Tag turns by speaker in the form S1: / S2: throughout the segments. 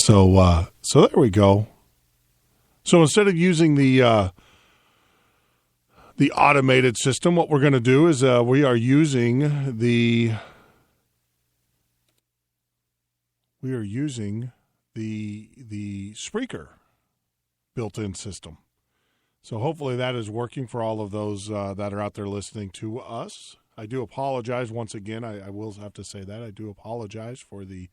S1: So there we go. So instead of using the automated system, what we're going to do is we are using the Spreaker built-in system. So hopefully that is working for all of those that are out there listening to us. I do apologize once again. I will have to say that I do apologize for the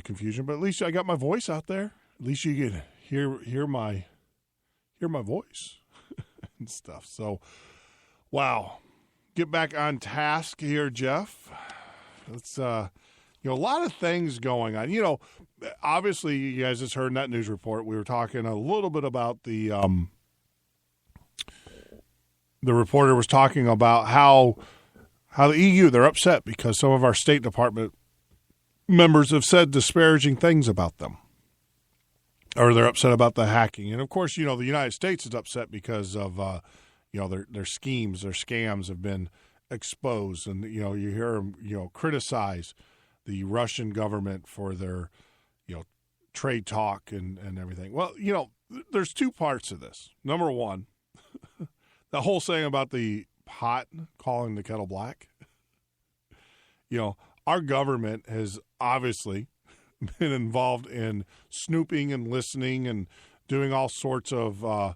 S1: confusion, but at least I got my voice out there. At least you can hear my voice and stuff. So, wow, get back on task here, Jeff. It's a lot of things going on. Obviously, you guys just heard in that news report. We were talking a little bit about the reporter was talking about how the EU, they're upset because some of our State Department members have said disparaging things about them, or they're upset about the hacking. And of course, the United States is upset because of their schemes, their scams have been exposed, and you hear them criticize the Russian government for their trade talk and everything. Well, there's two parts of this. Number one, the whole saying about the pot calling the kettle black. Our government has obviously been involved in snooping and listening and doing all sorts of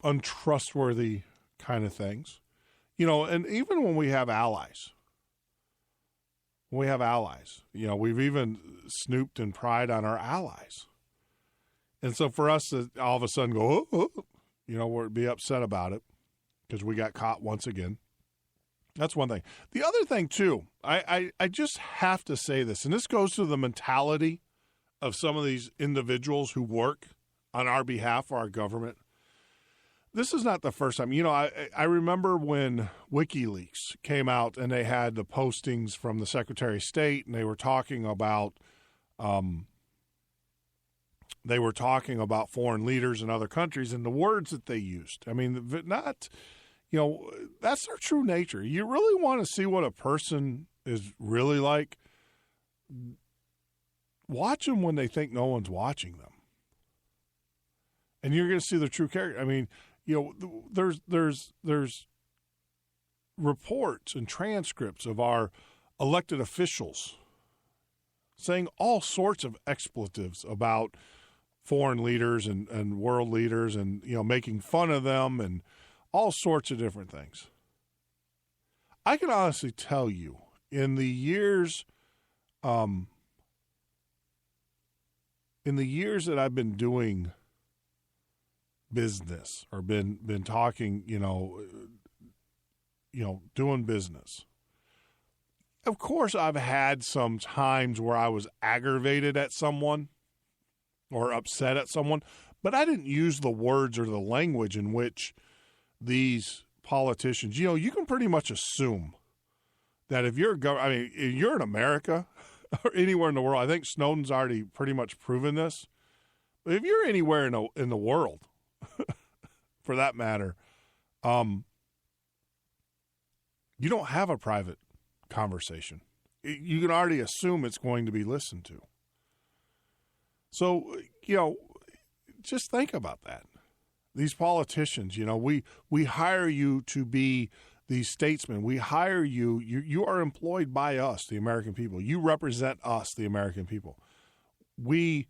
S1: untrustworthy kind of things. And even when we have allies, we've even snooped and pried on our allies. And so for us to all of a sudden go, we'd be upset about it because we got caught once again. That's one thing. The other thing, too, I just have to say this, and this goes to the mentality of some of these individuals who work on our behalf for our government. This is not the first time. I remember when WikiLeaks came out and they had the postings from the Secretary of State, and they were talking about foreign leaders in other countries and the words that they used. I mean, not, that's their true nature. You really want to see what a person is really like, watch them when they think no one's watching them. And you're going to see the true character. I mean, there's reports and transcripts of our elected officials saying all sorts of expletives about foreign leaders and world leaders and, making fun of them and all sorts of different things. I can honestly tell you, in the years that I've been doing business or been talking, doing business. Of course, I've had some times where I was aggravated at someone or upset at someone, but I didn't use the words or the language in which these politicians, you can pretty much assume that if you're if you're in America or anywhere in the world, I think Snowden's already pretty much proven this. But if you're anywhere in the world, for that matter, you don't have a private conversation. You can already assume it's going to be listened to. So, just think about that. These politicians, we hire you to be these statesmen. We hire you. You are employed by us, the American people. You represent us, the American people. We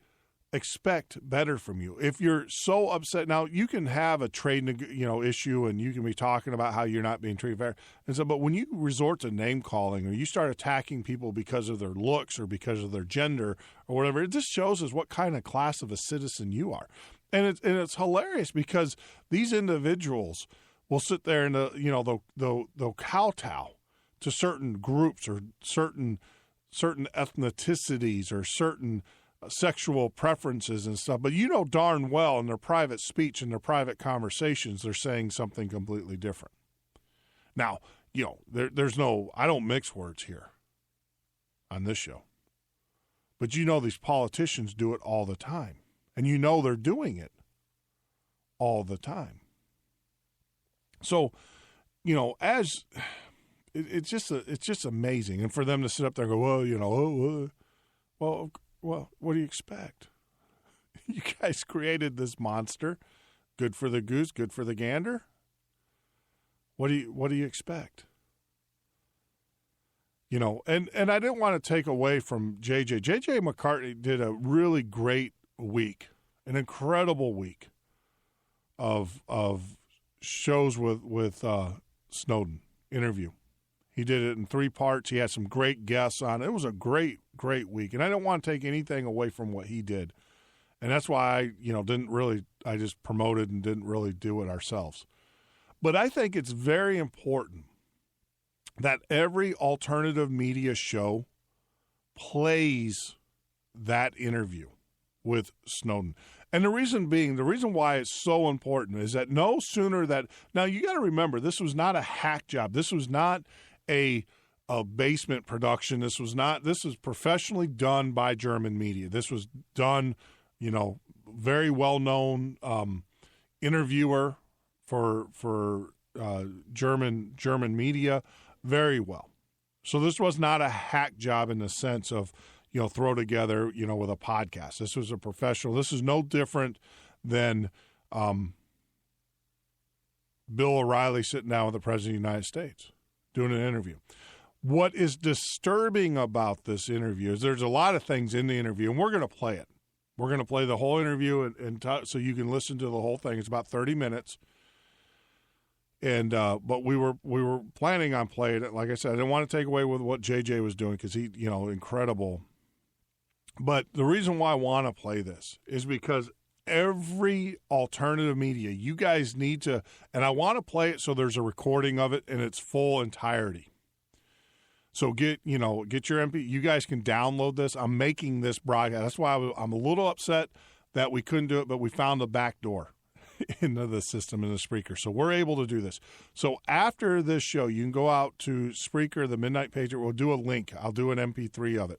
S1: expect better from you. If you're so upset, now you can have a trade, issue, and you can be talking about how you're not being treated fair. And so, but when you resort to name calling or you start attacking people because of their looks or because of their gender or whatever, it just shows us what kind of class of a citizen you are. And it's hilarious because these individuals will sit there and they'll kowtow to certain groups or certain ethnicities or certain sexual preferences and stuff, but darn well in their private speech and their private conversations, they're saying something completely different. Now, there's I don't mix words here on this show, but these politicians do it all the time, and they're doing it all the time. So, as it's just amazing. And for them to sit up there and go, well, what do you expect? You guys created this monster. Good for the goose, good for the gander. What do you expect? And I didn't want to take away from JJ. JJ McCartney did a really great week, an incredible week of shows with Snowden interview. He did it in 3 parts. He had some great guests on. It was a great week, and I don't want to take anything away from what he did, and that's why I just promoted and didn't really do it ourselves. But I think it's very important that every alternative media show plays that interview with Snowden. And the reason why it's so important is that no sooner that – now, you got to remember, this was not a hack job. This was not a basement production. This was professionally done by German media. This was done, very well-known interviewer for German media, very well. So this was not a hack job in the sense of, throw together, with a podcast. This was a professional. This is no different than Bill O'Reilly sitting down with the President of the United States doing an interview. What is disturbing about this interview is there's a lot of things in the interview, and we're going to play it. We're going to play the whole interview so you can listen to the whole thing. It's about 30 minutes. And but we were planning on playing it. Like I said, I didn't want to take away with what JJ was doing because he, incredible. But the reason why I want to play this is because every alternative media, you guys need to, and I want to play it so there's a recording of it in its full entirety. So get your MP. You guys can download this. I'm making this broadcast. That's why I'm a little upset that we couldn't do it, but we found the back door into the system in the Spreaker. So we're able to do this. So after this show, you can go out to Spreaker, the Midnight Patriot. We'll do a link. I'll do an MP3 of it.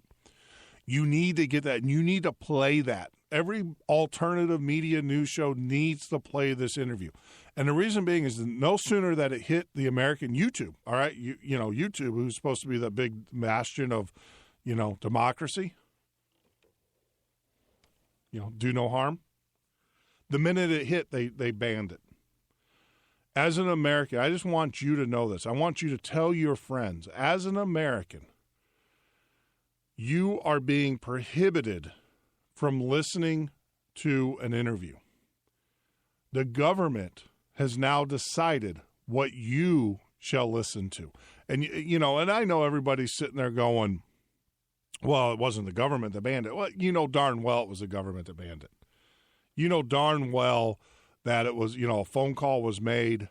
S1: You need to get that, and you need to play that. Every alternative media news show needs to play this interview. And the reason being is that no sooner that it hit the American YouTube, all right, YouTube, who's supposed to be the big bastion of, democracy, do no harm. The minute it hit, they banned it. As an American, I just want you to know this. I want you to tell your friends, as an American, you are being prohibited from listening to an interview. The government has now decided what you shall listen to. And, and I know everybody's sitting there going, well, it wasn't the government that banned it. Well, darn well it was the government that banned it. You know darn well that it was, a phone call was made.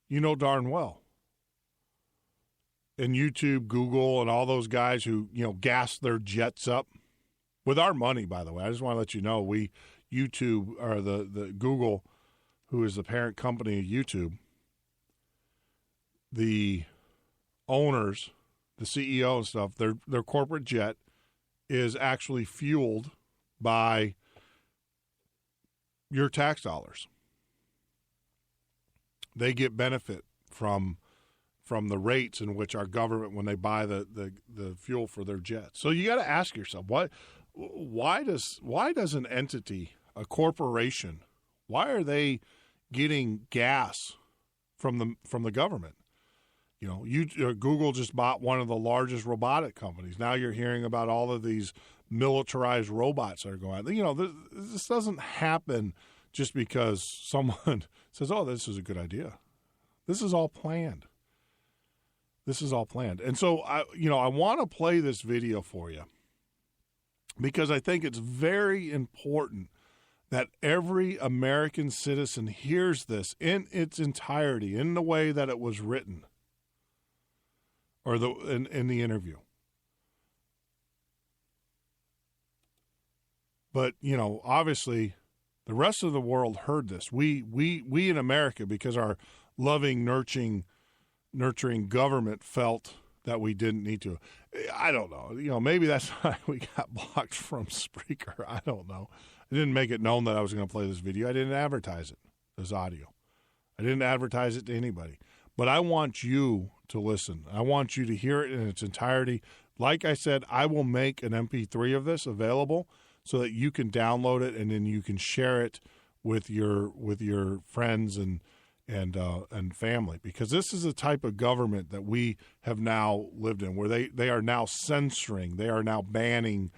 S1: You know darn well. And YouTube, Google, and all those guys who, gassed their jets up with our money, by the way. I just want to let you know, YouTube, or the Google, who is the parent company of YouTube, the owners, the CEO and stuff, their corporate jet is actually fueled by your tax dollars. They get benefit from the rates in which our government, when they buy the fuel for their jets. So you got to ask yourself, why does an entity, a corporation, why are they getting gas from the government? Google just bought one of the largest robotic companies. Now you're hearing about all of these militarized robots that are going on. This doesn't happen just because someone says, oh, this is a good idea. This is all planned. And so, I want to play this video for you because I think it's very important that every American citizen hears this in its entirety, in the way that it was written, or in the interview. But, obviously, the rest of the world heard this. We in America, because our loving, nurturing government felt that we didn't need to. I don't know. Maybe that's why we got blocked from Spreaker. I don't know. I didn't make it known that I was going to play this video. I didn't advertise it, this audio. I didn't advertise it to anybody. But I want you to listen. I want you to hear it in its entirety. Like I said, I will make an MP3 of this available so that you can download it and then you can share it with your friends and family, because this is the type of government that we have now lived in, where they are now censoring, they are now banning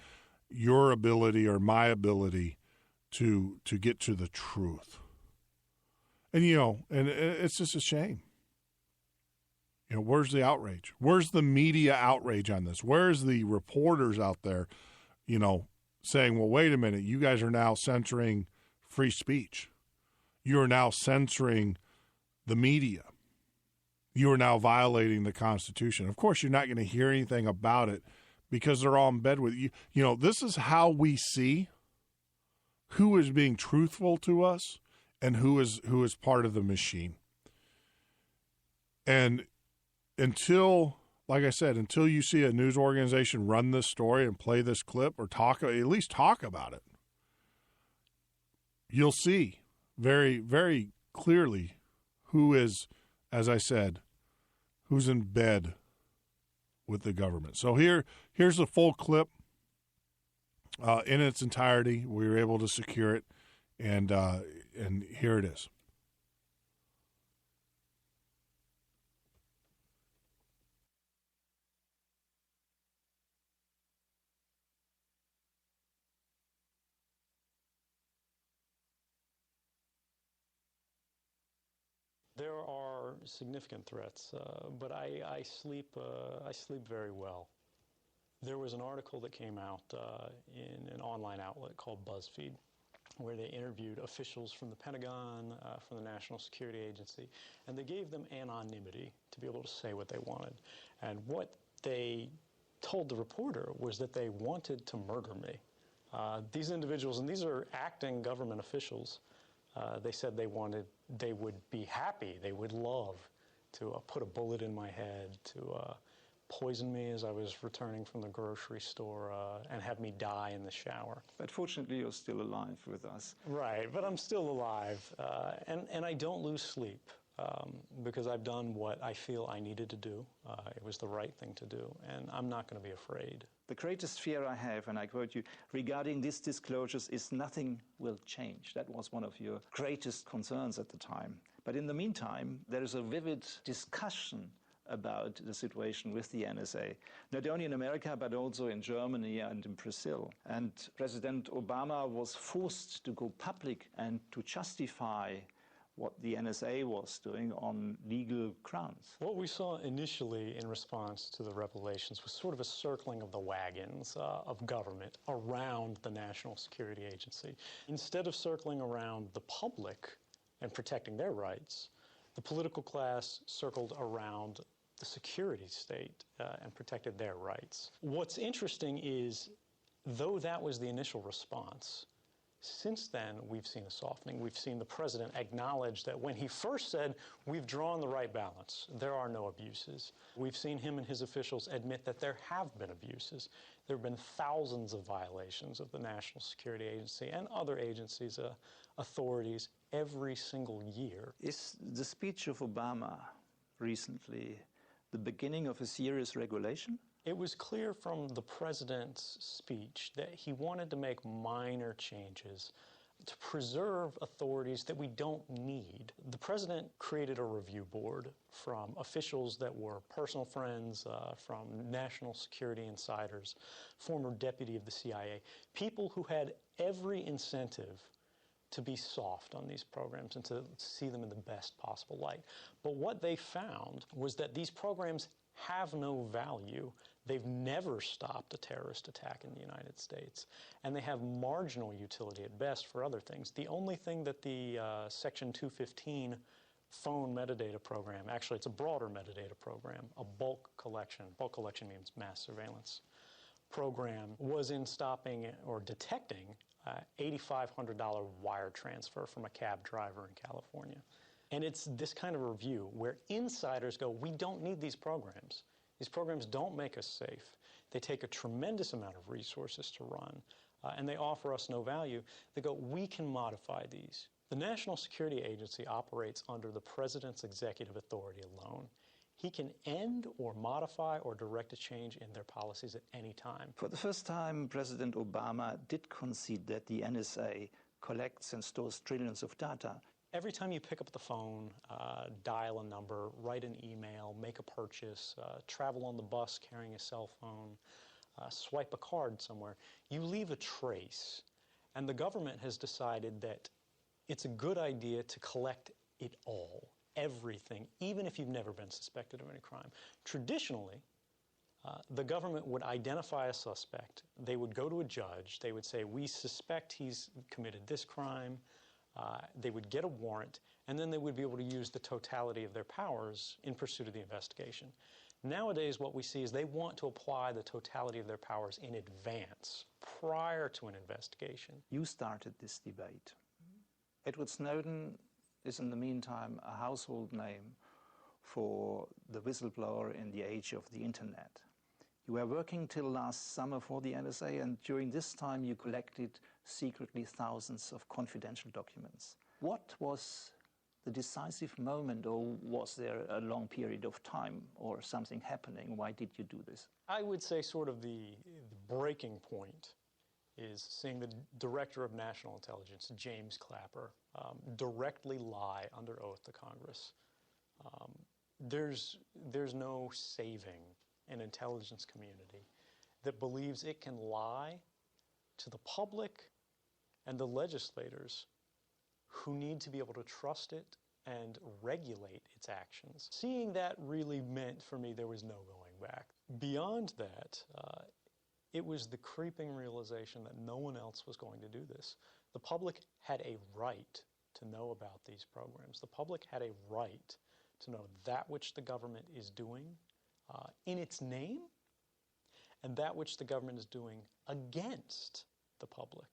S1: your ability or my ability to get to the truth. And and it's just a shame. Where's the outrage? Where's the media outrage on this? Where's the reporters out there, saying, well, wait a minute, you guys are now censoring free speech. You are now censoring the media. You are now violating the Constitution. Of course, you're not going to hear anything about it because they're all in bed with you. This is how we see who is being truthful to us and who is part of the machine. And until you see a news organization run this story and play this clip or at least talk about it, you'll see very, very clearly who is, as I said, who's in bed with the government. So here's the full clip in its entirety. We were able to secure it, and here it is.
S2: There are significant threats, but I sleep very well. There was an article that came out in an online outlet called BuzzFeed, where they interviewed officials from the Pentagon, from the National Security Agency, and they gave them anonymity to be able to say what they wanted. And what they told the reporter was that they wanted to murder me. These individuals, and these are acting government officials, they said they would be happy, they would love to put a bullet in my head, to poison me as I was returning from the grocery store, and have me die in the shower.
S3: But fortunately, you're still alive with us.
S2: Right, but I'm still alive, and I don't lose sleep because I've done what I feel I needed to do. It was the right thing to do, and I'm not going to be afraid.
S3: The greatest fear I have, and I quote you, regarding these disclosures is nothing will change. That was one of your greatest concerns at the time. But in the meantime, there is a vivid discussion about the situation with the NSA, not only in America, but also in Germany and in Brazil. And President Obama was forced to go public and to justify what the NSA was doing on legal grounds.
S2: What we saw initially in response to the revelations was sort of a circling of the wagons of government around the National Security Agency. Instead of circling around the public and protecting their rights, the political class circled around the security state and protected their rights. What's interesting is, though that was the initial response, since then, we've seen a softening. We've seen the president acknowledge that when he first said, we've drawn the right balance, there are no abuses. We've seen him and his officials admit that there have been abuses. There have been thousands of violations of the National Security Agency and other agencies, authorities, every single year.
S3: Is the speech of Obama recently the beginning of a serious regulation?
S2: It was clear from the president's speech that he wanted to make minor changes to preserve authorities that we don't need. The president created a review board from officials that were personal friends, from national security insiders, former deputy of the CIA, people who had every incentive to be soft on these programs and to see them in the best possible light. But what they found was that these programs have no value. They've never stopped a terrorist attack in the United States, and they have marginal utility at best for other things. The only thing that the Section 215 phone metadata program, actually it's a broader metadata program, a bulk collection means mass surveillance program, was in stopping or detecting $8,500 wire transfer from a cab driver in California. And it's this kind of review where insiders go, we don't need these programs. These programs don't make us safe. They take a tremendous amount of resources to run, and they offer us no value. They go, we can modify these. The National Security Agency operates under the President's executive authority alone. He can end or modify or direct a change in their policies at any time.
S3: For the first time, President Obama did concede that the NSA collects and stores trillions of data.
S2: Every time you pick up the phone, dial a number, write an email, make a purchase, travel on the bus carrying a cell phone, swipe a card somewhere, you leave a trace. And the government has decided that it's a good idea to collect it all, everything, even if you've never been suspected of any crime. Traditionally, the government would identify a suspect. They would go to a judge. They would say, we suspect he's committed this crime. They would get a warrant, and then they would be able to use the totality of their powers in pursuit of the investigation. Nowadays, what we see is they want to apply the totality of their powers in advance, prior to an investigation.
S3: You started this debate. Edward Snowden is in the meantime a household name for the whistleblower in the age of the internet. You were working till last summer for the NSA, and during this time you collected secretly thousands of confidential documents. What was the decisive moment, or was there a long period of time or something happening? Why did you do this?
S2: I would say sort of the breaking point is seeing the Director of National Intelligence, James Clapper, directly lie under oath to Congress. There's no saving an intelligence community that believes it can lie to the public and the legislators who need to be able to trust it and regulate its actions. Seeing that really meant for me there was no going back. Beyond that, it was the creeping realization that no one else was going to do this. The public had a right to know about these programs. The public had a right to know that which the government is doing in its name and that which the government is doing against the public.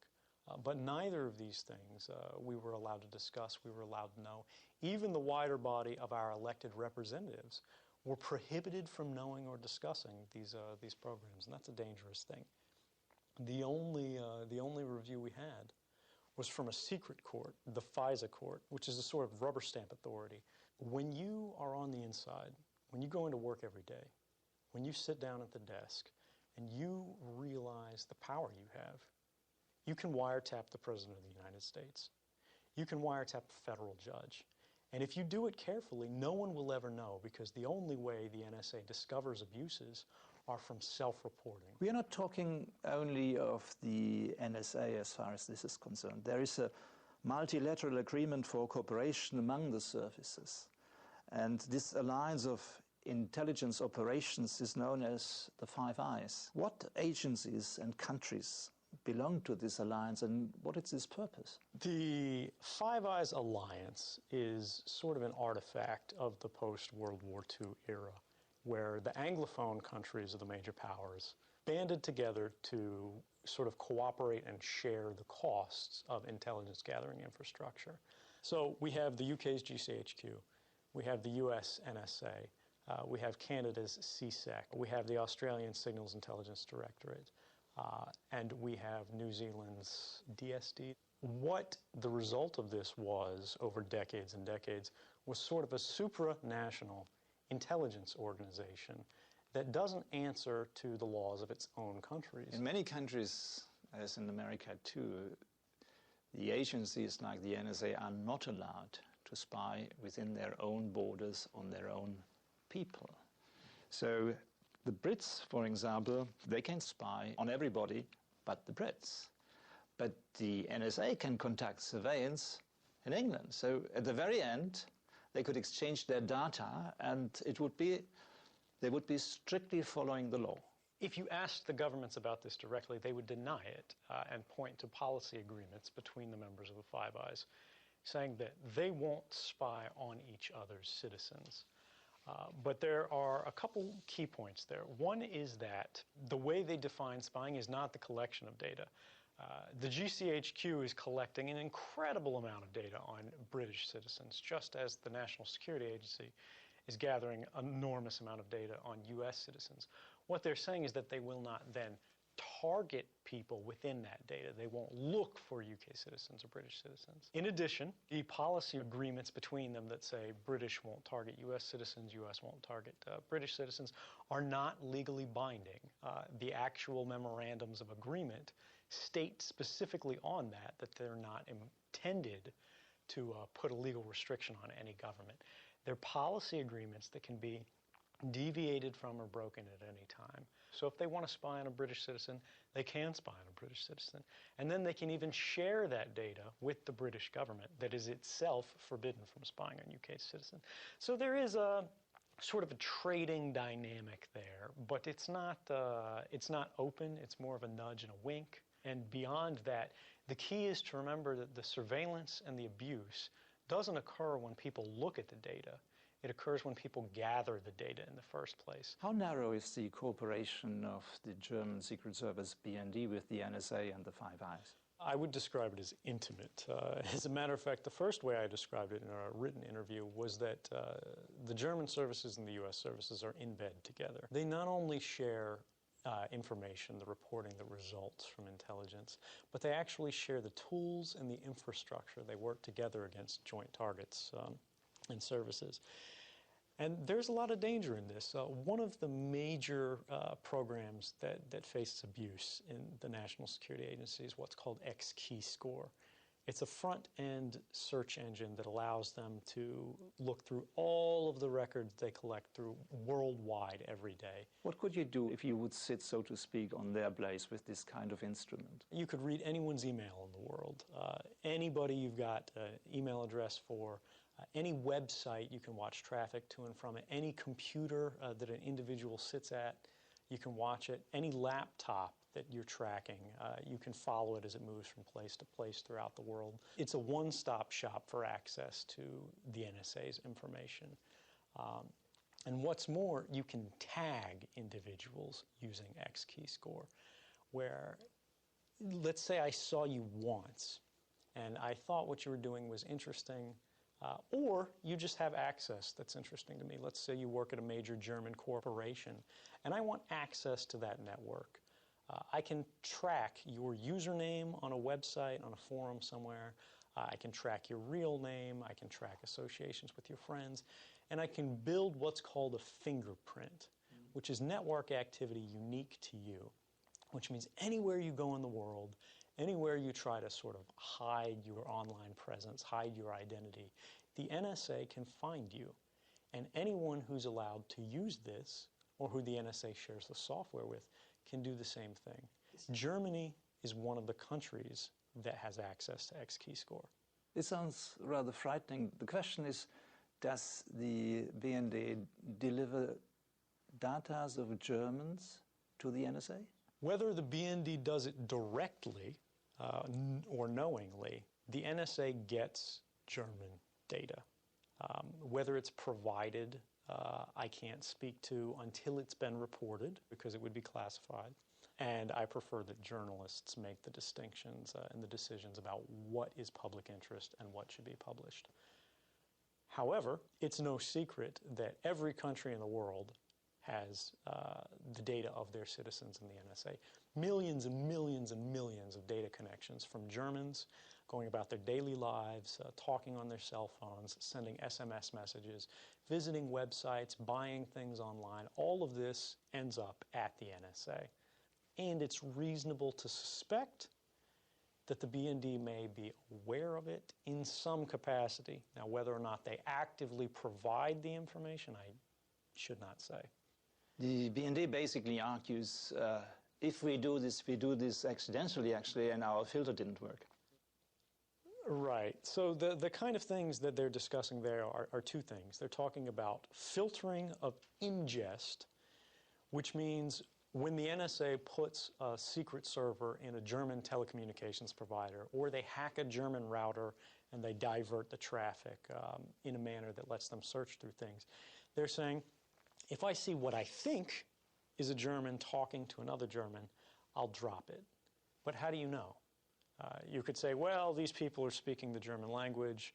S2: But neither of these things we were allowed to discuss, we were allowed to know. Even the wider body of our elected representatives were prohibited from knowing or discussing these programs, and that's a dangerous thing. The only review we had was from a secret court, the FISA court, which is a sort of rubber stamp authority. When you are on the inside, when you go into work every day, when you sit down at the desk, and you realize the power you have, you can wiretap the President of the United States. You can wiretap a federal judge. And if you do it carefully, no one will ever know, because the only way the NSA discovers abuses are from self-reporting.
S3: We are not talking only of the NSA as far as this is concerned. There is a multilateral agreement for cooperation among the services. And this alliance of intelligence operations is known as the Five Eyes. What agencies and countries belong to this alliance, and what is its purpose?
S2: The Five Eyes alliance is sort of an artifact of the post-World War II era, where the Anglophone countries of the major powers banded together to sort of cooperate and share the costs of intelligence gathering infrastructure. So we have the UK's GCHQ, we have the US NSA, we have Canada's CSEC, we have the Australian Signals Intelligence Directorate, and we have New Zealand's DSD. What the result of this was over decades and decades was sort of a supranational intelligence organization that doesn't answer to the laws of its own countries.
S3: In many countries, as in America too, the agencies like the NSA are not allowed to spy within their own borders on their own people. So the Brits, for example, they can spy on everybody but the Brits. But the NSA can conduct surveillance in England. So at the very end, they could exchange their data, and they would be strictly following the law.
S2: If you asked the governments about this directly, they would deny it and point to policy agreements between the members of the Five Eyes, saying that they won't spy on each other's citizens. But there are a couple key points there. One is that the way they define spying is not the collection of data. The GCHQ is collecting an incredible amount of data on British citizens, just as the National Security Agency is gathering an enormous amount of data on US citizens. What they're saying is that they will not then target people within that data. They won't look for UK citizens or British citizens. In addition, the policy agreements between them that say British won't target US citizens, US won't target British citizens, are not legally binding. The actual memorandums of agreement state specifically on that they're not intended to put a legal restriction on any government. They're policy agreements that can be deviated from or broken at any time. So if they want to spy on a British citizen, they can spy on a British citizen. And then they can even share that data with the British government that is itself forbidden from spying on UK citizens. So there is a sort of a trading dynamic there, but it's not open. It's more of a nudge and a wink. And beyond that, the key is to remember that the surveillance and the abuse doesn't occur when people look at the data. It occurs when people gather the data in the first place.
S3: How narrow is the cooperation of the German Secret Service BND with the NSA and the Five Eyes?
S2: I would describe it as intimate. As a matter of fact, the first way I described it in a written interview was that the German services and the U.S. services are in bed together. They not only share information, the reporting, the results from intelligence, but they actually share the tools and the infrastructure. They work together against joint targets and services. And there's a lot of danger in this. One of the major programs that faces abuse in the National Security Agency is what's called X-Keyscore. It's a front-end search engine that allows them to look through all of the records they collect through worldwide every day.
S3: What could you do if you would sit, so to speak, on their place with this kind of instrument?
S2: You could read anyone's email in the world. Anybody you've got an email address for, any website you can watch traffic to and from it, any computer that an individual sits at, you can watch it, any laptop that you're tracking, you can follow it as it moves from place to place throughout the world. It's a one-stop shop for access to the NSA's information. And what's more, you can tag individuals using X-Keyscore, where, let's say I saw you once, and I thought what you were doing was interesting, or you just have access that's interesting to me. Let's say you work at a major German corporation, and I want access to that network. I can track your username on a website, on a forum somewhere. I can track your real name. I can track associations with your friends. And I can build what's called a fingerprint, which is network activity unique to you, which means anywhere you go in the world, anywhere you try to sort of hide your online presence, hide your identity, the NSA can find you. And anyone who's allowed to use this, or who the NSA shares the software with, can do the same thing. Germany is one of the countries that has access to X-Keyscore.
S3: This sounds rather frightening. The question is, does the BND deliver data of Germans to the NSA?
S2: Whether the BND does it directly or knowingly, the NSA gets German data. Whether it's provided, I can't speak to until it's been reported, because it would be classified. And I prefer that journalists make the distinctions and the decisions about what is public interest and what should be published. However, it's no secret that every country in the world has the data of their citizens in the NSA. Millions and millions and millions of data connections from Germans going about their daily lives, talking on their cell phones, sending SMS messages, visiting websites, buying things online. All of this ends up at the NSA. And it's reasonable to suspect that the BND may be aware of it in some capacity. Now, whether or not they actively provide the information, I should not say.
S3: The BND basically argues, if we do this accidentally, actually, and our filter didn't work.
S2: Right. So the kind of things that they're discussing there are two things. They're talking about filtering of ingest, which means when the NSA puts a secret server in a German telecommunications provider, or they hack a German router and they divert the traffic in a manner that lets them search through things, they're saying, if I see what I think is a German talking to another German, I'll drop it. But how do you know? You could say, well, these people are speaking the German language.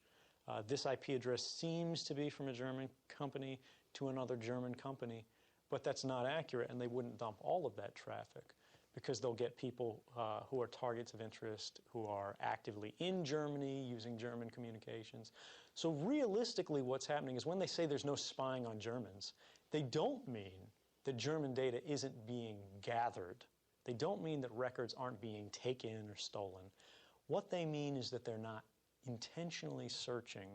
S2: This IP address seems to be from a German company to another German company, but that's not accurate, and they wouldn't dump all of that traffic. because they'll get people who are targets of interest who are actively in Germany using German communications. So realistically, what's happening is when they say there's no spying on Germans, they don't mean that German data isn't being gathered. They don't mean that records aren't being taken or stolen. What they mean is that they're not intentionally searching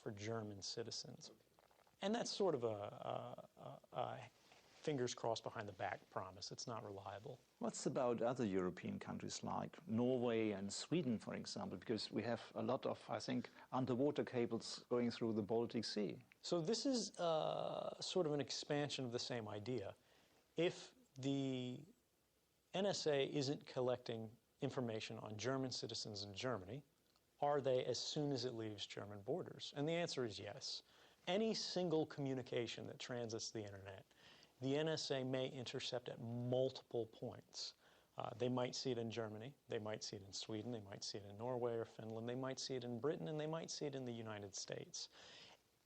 S2: for German citizens. And that's sort of a fingers crossed behind the back promise. It's not reliable.
S3: What's about other European countries like Norway and Sweden, for example? Because we have a lot of, I think, underwater cables going through the Baltic Sea.
S2: So this is sort of an expansion of the same idea. If the NSA isn't collecting information on German citizens in Germany, are they as soon as it leaves German borders? And the answer is yes. Any single communication that transits the internet, the NSA may intercept at multiple points. They might see it in Germany, they might see it in Sweden, they might see it in Norway or Finland, they might see it in Britain, and they might see it in the United States.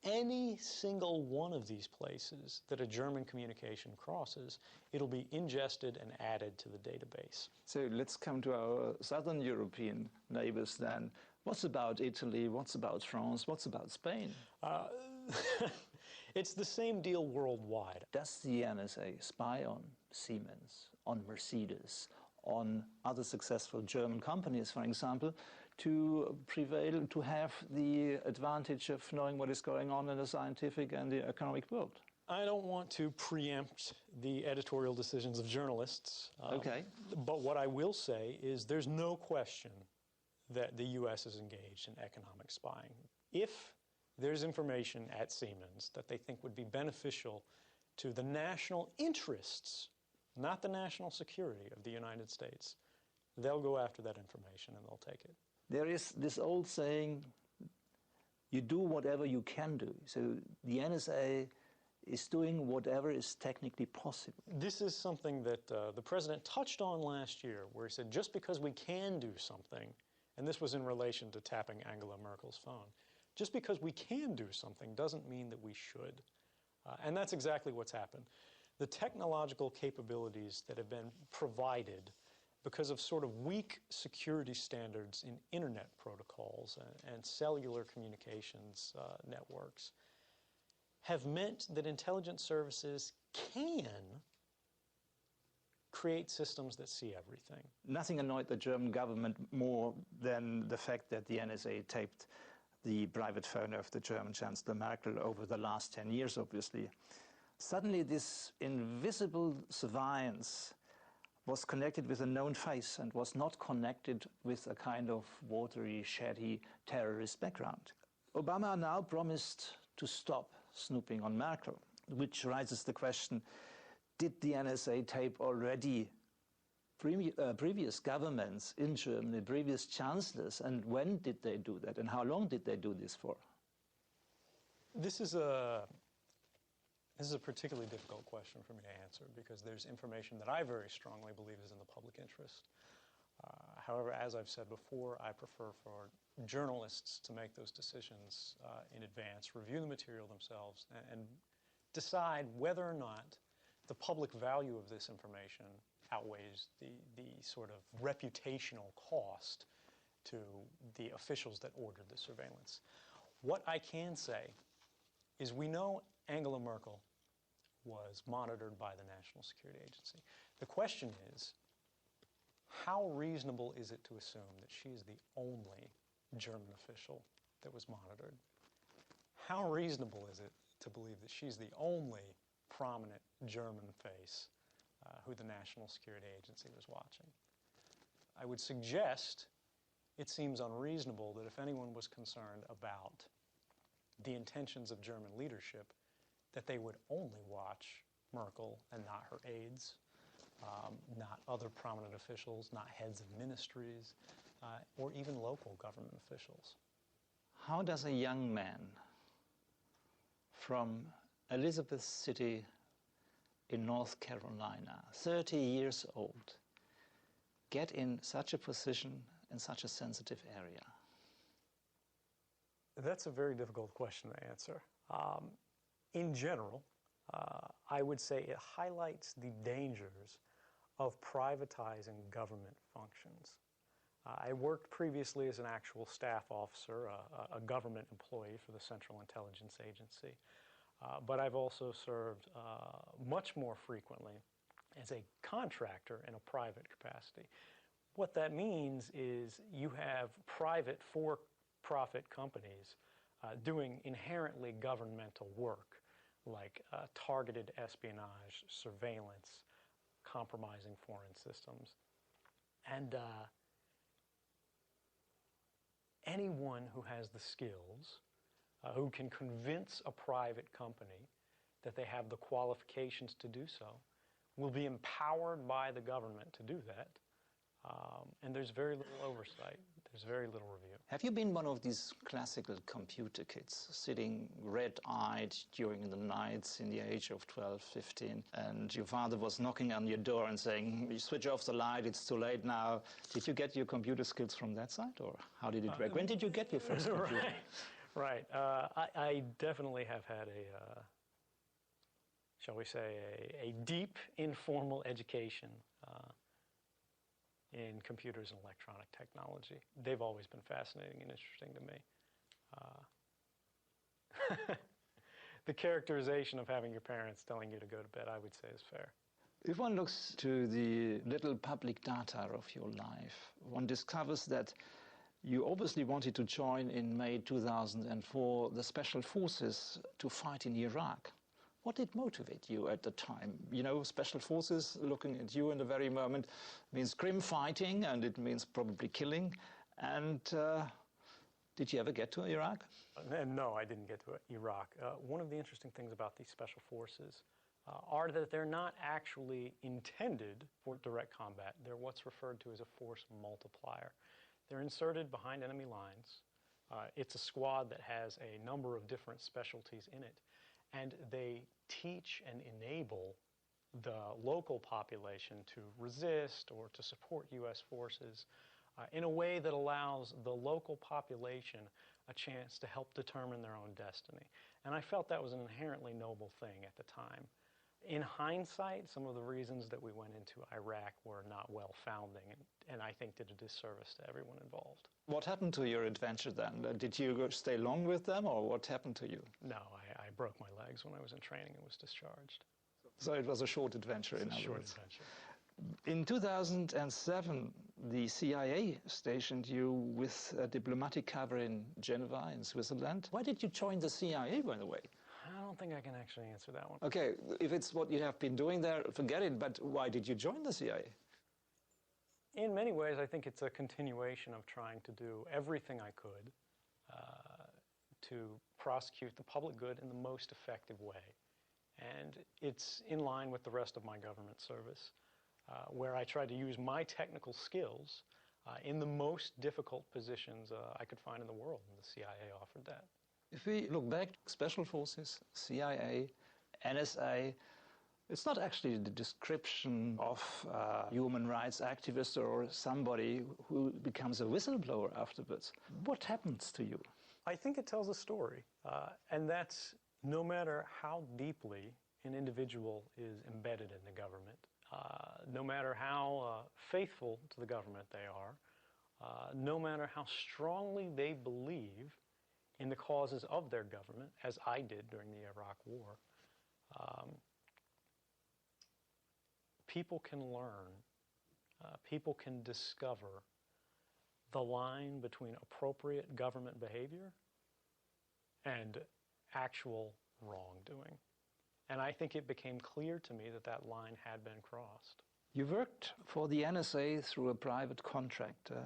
S2: Any single one of these places that a German communication crosses, it'll be ingested and added to the database.
S3: So let's come to our southern European neighbors then. What's about Italy? What's about France? What's about Spain?
S2: It's the same deal worldwide.
S3: Does the NSA spy on Siemens, on Mercedes, on other successful German companies, for example, to prevail, to have the advantage of knowing what is going on in the scientific and the economic world?
S2: I don't want to preempt the editorial decisions of journalists.
S3: Okay.
S2: But what I will say is there's no question that the U.S. is engaged in economic spying. If there's information at Siemens that they think would be beneficial to the national interests, not the national security of the United States, they'll go after that information and they'll take it.
S3: There is this old saying, you do whatever you can do. So the NSA is doing whatever is technically possible.
S2: This is something that the president touched on last year, where he said just because we can do something, and this was in relation to tapping Angela Merkel's phone, just because we can do something doesn't mean that we should. And that's exactly what's happened. The technological capabilities that have been provided because of sort of weak security standards in internet protocols and cellular communications networks have meant that intelligence services can create systems that see everything.
S3: Nothing annoyed the German government more than the fact that the NSA taped the private phone of the German Chancellor Merkel over the last 10 years, obviously. Suddenly this invisible surveillance was connected with a known face and was not connected with a kind of watery, shady terrorist background. Obama now promised to stop snooping on Merkel, which raises the question, did the NSA tape already previous governments in Germany, previous chancellors, and when did they do that, and how long did they do this for?
S2: This is a particularly difficult question for me to answer because there's information that I very strongly believe is in the public interest. However, as I've said before, I prefer for journalists to make those decisions in advance, review the material themselves, and decide whether or not the public value of this information outweighs the sort of reputational cost to the officials that ordered the surveillance. What I can say is we know Angela Merkel was monitored by the National Security Agency. The question is, how reasonable is it to assume that she is the only German official that was monitored? How reasonable is it to believe that she's the only prominent German face who the National Security Agency was watching? I would suggest it seems unreasonable that if anyone was concerned about the intentions of German leadership, that they would only watch Merkel and not her aides, not other prominent officials, not heads of ministries, or even local government officials.
S3: How does a young man from Elizabeth City in North Carolina, 30 years old, get in such a position in such a sensitive area?
S2: That's a very difficult question to answer. In general, I would say it highlights the dangers of privatizing government functions. I worked previously as an actual staff officer, a government employee for the Central Intelligence Agency, but I've also served much more frequently as a contractor in a private capacity. What that means is you have private for-profit companies doing inherently governmental work, like targeted espionage, surveillance, compromising foreign systems. And anyone who has the skills, who can convince a private company that they have the qualifications to do so, will be empowered by the government to do that. And there's very little oversight. There's very little review.
S3: Have you been one of these classical computer kids, sitting red-eyed during the nights in the age of 12, 15, and your father was knocking on your door and saying, "You switch off the light, it's too late now"? Did you get your computer skills from that side, or how did it work? When did you get your first computer?
S2: Right. I definitely have had shall we say, a deep informal education in computers and electronic technology. They've always been fascinating and interesting to me. The characterization of having your parents telling you to go to bed, I would say, is fair.
S3: If one looks to the little public data of your life, one discovers that you obviously wanted to join in May 2004 the Special Forces to fight in Iraq. What did motivate you at the time? You know, Special Forces, looking at you in the very moment, means grim fighting, and it means probably killing. And did you ever get to Iraq?
S2: No, I didn't get to Iraq. One of the interesting things about these Special Forces are that they're not actually intended for direct combat. They're what's referred to as a force multiplier. They're inserted behind enemy lines. It's a squad that has a number of different specialties in it. And they teach and enable the local population to resist or to support U.S. forces in a way that allows the local population a chance to help determine their own destiny. And I felt that was an inherently noble thing at the time. In hindsight, some of the reasons that we went into Iraq were not well-founding and I think did a disservice to everyone involved.
S3: What happened to your adventure then? Did you stay long with them, or what happened to you?
S2: No, I broke my legs when I was in training and was discharged.
S3: So it was a short adventure, in other words.
S2: Short adventure.
S3: In 2007, the CIA stationed you with a diplomatic cover in Geneva, in Switzerland. Why did you join the CIA, by the way?
S2: I don't think I can actually answer that one.
S3: Okay, if it's what you have been doing there, forget it, but why did you join the CIA?
S2: In many ways, I think it's a continuation of trying to do everything I could to prosecute the public good in the most effective way. And it's in line with the rest of my government service, where I try to use my technical skills in the most difficult positions I could find in the world, and the CIA offered that.
S3: If we look back, Special Forces, CIA, NSA, it's not actually the description of a human rights activist or somebody who becomes a whistleblower afterwards. What happens to you?
S2: I think it tells a story, and that's no matter how deeply an individual is embedded in the government, no matter how faithful to the government they are, no matter how strongly they believe in the causes of their government, as I did during the Iraq War, people can learn, people can discover the line between appropriate government behavior and actual wrongdoing. And I think it became clear to me that that line had been crossed.
S3: You worked for the NSA through a private contractor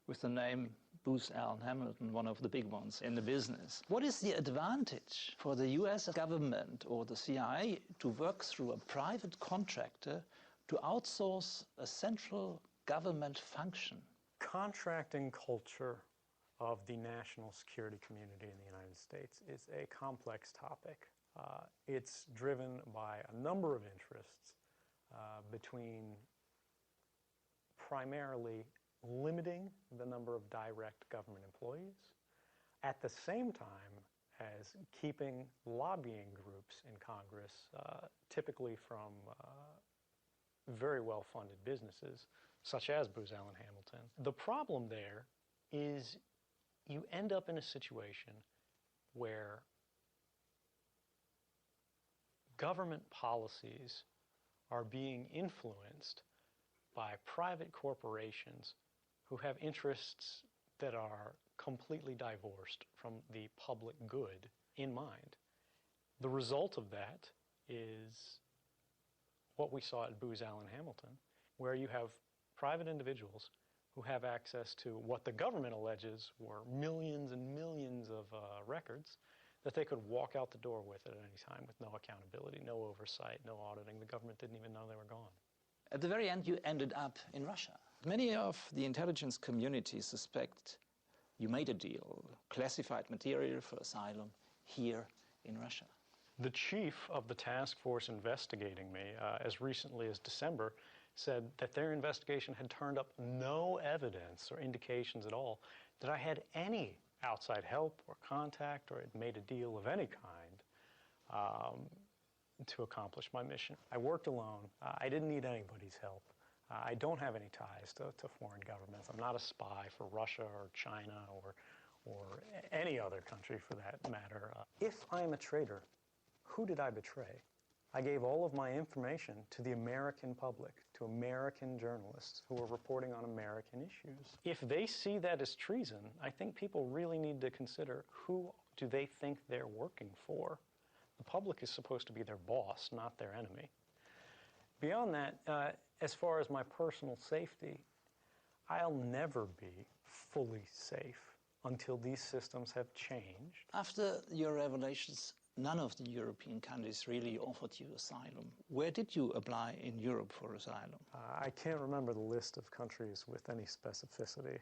S3: with the name Booz Allen Hamilton, one of the big ones in the business. What is the advantage for the US government or the CIA to work through a private contractor to outsource a central government function?
S2: Contracting culture of the national security community in the United States is a complex topic. It's driven by a number of interests between primarily limiting the number of direct government employees, at the same time as keeping lobbying groups in Congress, typically from very well-funded businesses, such as Booz Allen Hamilton. The problem there is you end up in a situation where government policies are being influenced by private corporations who have interests that are completely divorced from the public good in mind. The result of that is what we saw at Booz Allen Hamilton, where you have private individuals who have access to what the government alleges were millions and millions of records that they could walk out the door with at any time with no accountability, no oversight, no auditing. The government didn't even know they were gone.
S3: At the very end, you ended up in Russia. Many of the intelligence community suspect you made a deal, classified material for asylum here in Russia.
S2: The chief of the task force investigating me, as recently as December, said that their investigation had turned up no evidence or indications at all that I had any outside help or contact or had made a deal of any kind to accomplish my mission. I worked alone. I didn't need anybody's help. I don't have any ties to foreign governments. I'm not a spy for Russia or China or any other country for that matter. If I'm a traitor, who did I betray? I gave all of my information to the American public, to American journalists who were reporting on American issues. If they see that as treason, I think people really need to consider who do they think they're working for. The public is supposed to be their boss, not their enemy. Beyond that, as far as my personal safety, I'll never be fully safe until these systems have changed.
S3: After your revelations, none of the European countries really offered you asylum. Where did you apply in Europe for asylum?
S2: I can't remember the list of countries with any specificity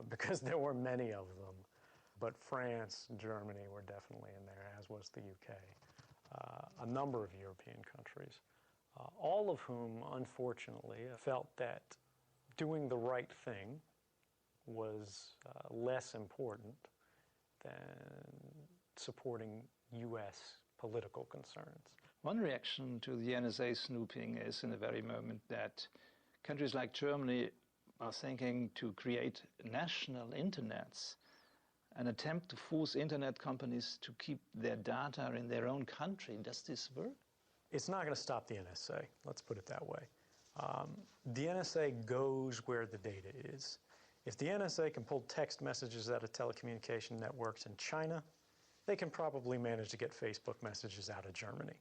S2: because there were many of them. But France, Germany were definitely in there, as was the UK. A number of European countries, all of whom, unfortunately, felt that doing the right thing was less important than supporting U.S. political concerns.
S3: One reaction to the NSA snooping is in the very moment that countries like Germany are thinking to create national internets, an attempt to force internet companies to keep their data in their own country. Does this work?
S2: It's not going to stop the NSA, let's put it that way. The NSA goes where the data is. If the NSA can pull text messages out of telecommunication networks in China, they can probably manage to get Facebook messages out of Germany.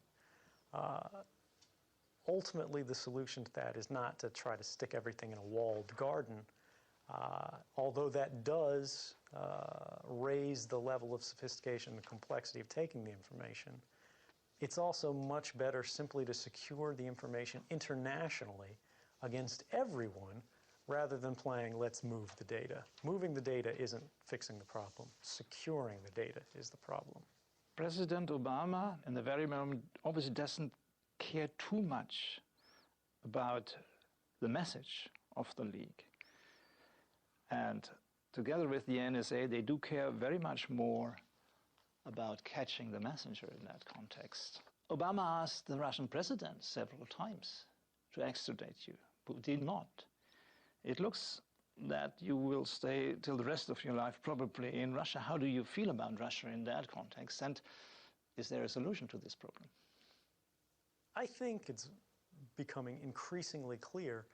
S2: Ultimately, the solution to that is not to try to stick everything in a walled garden, although that does raise the level of sophistication and complexity of taking the information. It's also much better simply to secure the information internationally against everyone rather than playing let's move the data. Moving the data isn't fixing the problem. Securing the data is the problem.
S3: President Obama, in the very moment, obviously doesn't care too much about the message of the leak. And together with the NSA, they do care very much more about catching the messenger in that context. Obama asked the Russian president several times to extradite you, but did not. It looks that you will stay till the rest of your life probably in Russia. How do you feel about Russia in that context? And is there a solution to this problem?
S2: I think it's becoming increasingly clear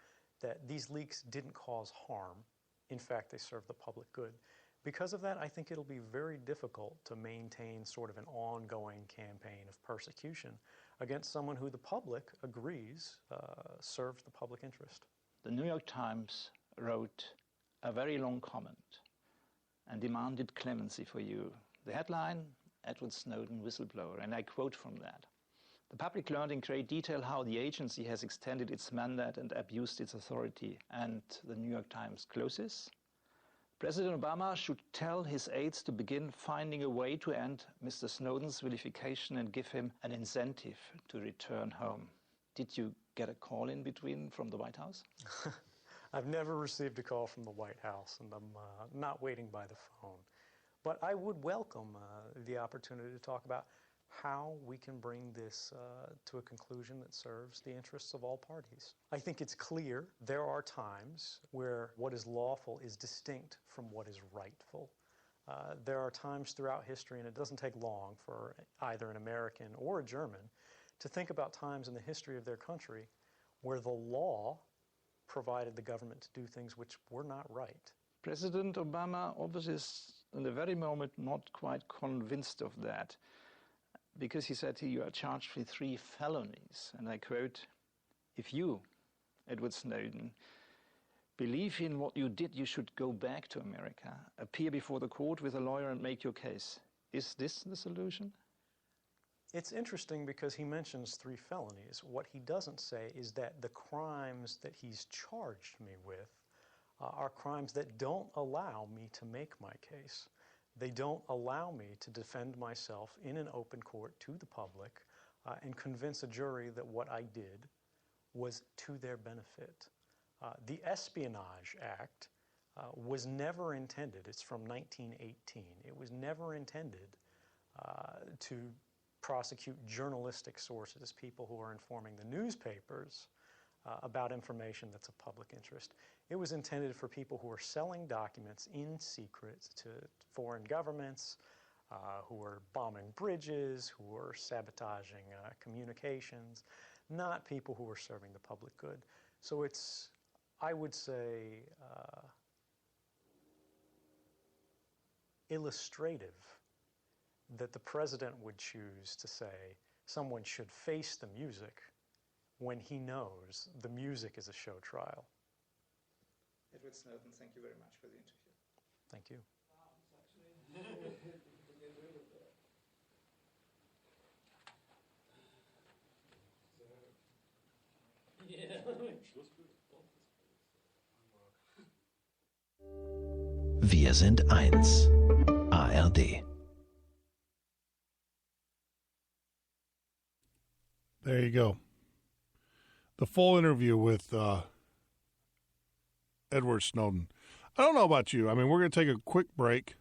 S2: that these leaks didn't cause harm. In fact, they serve the public good. Because of that, I think it'll be very difficult to maintain sort of an ongoing campaign of persecution against someone who the public agrees serves the public interest.
S3: The New York Times wrote a very long comment and demanded clemency for you. The headline, Edward Snowden whistleblower, and I quote from that. The public learned in great detail how the agency has extended its mandate and abused its authority. And the New York Times closes. President Obama should tell his aides to begin finding a way to end Mr. Snowden's vilification and give him an incentive to return home. Did you get a call in between from the White House?
S2: I've never received a call from the White House, and I'm not waiting by the phone. But I would welcome the opportunity to talk about how we can bring this to a conclusion that serves the interests of all parties. I think it's clear there are times where what is lawful is distinct from what is rightful. There are times throughout history, and it doesn't take long for either an American or a German to think about times in the history of their country where the law provided the government to do things which were not right.
S3: President Obama obviously is in the very moment not quite convinced of that, because he said you are charged with 3 felonies. And I quote, "If you, Edward Snowden, believe in what you did, you should go back to America, appear before the court with a lawyer and make your case." Is this the solution?
S2: It's interesting because he mentions 3 felonies. What he doesn't say is that the crimes that he's charged me with are crimes that don't allow me to make my case. They don't allow me to defend myself in an open court to the public and convince a jury that what I did was to their benefit. The Espionage Act was never intended, it's from 1918, it was never intended to prosecute journalistic sources, people who are informing the newspapers about information that's of public interest. It was intended for people who are selling documents in secret to foreign governments, who are bombing bridges, who are sabotaging communications, not people who are serving the public good. So it's, I would say, illustrative that the president would choose to say someone should face the music when he knows the music is a show trial.
S3: Edward Snowden, thank you very much for the interview.
S2: Thank you.
S4: Wir sind eins. ARD.
S1: There you go. The full interview with Edward Snowden. I don't know about you. I mean, we're going to take a quick break.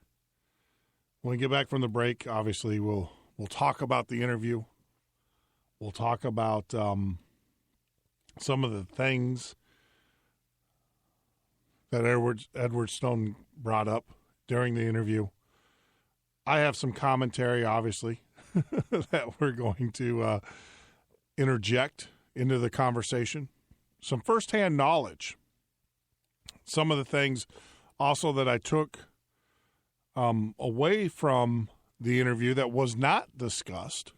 S1: When we get back from the break, obviously, we'll talk about the interview. We'll talk about some of the things that Edward Snowden brought up during the interview. I have some commentary, obviously, that we're going to interject into the conversation. Some firsthand knowledge. Some of the things also that I took away from the interview that was not discussed,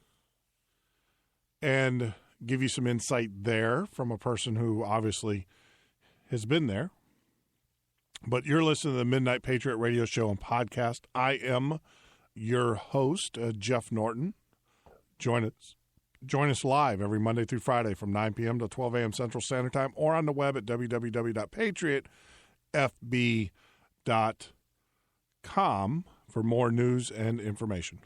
S1: and give you some insight there from a person who obviously has been there. But you're listening to the Midnight Patriot Radio Show and Podcast. I am your host, Jeff Norton. Join us live every Monday through Friday from 9 p.m. to 12 a.m. Central Standard Time, or on the web at www.patriotfb.com for more news and information.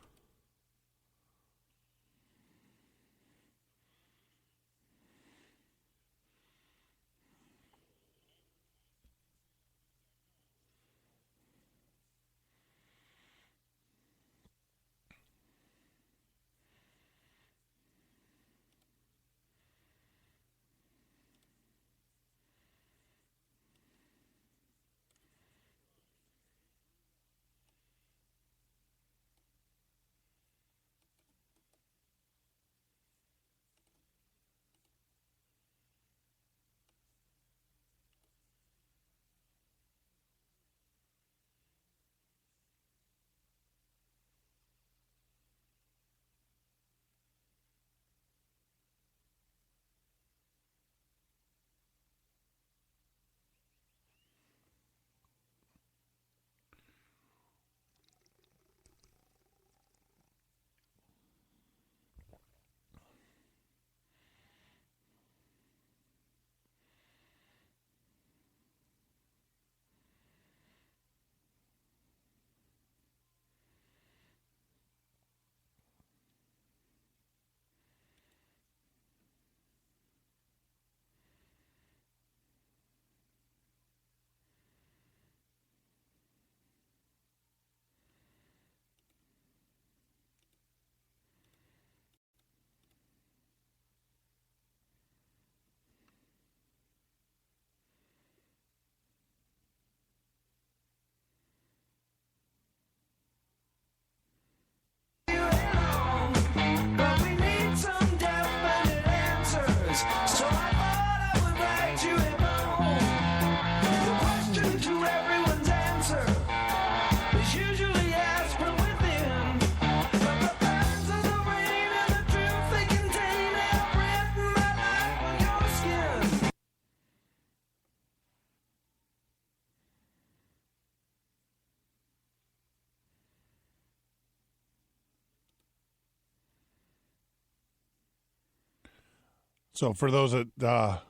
S1: So for those that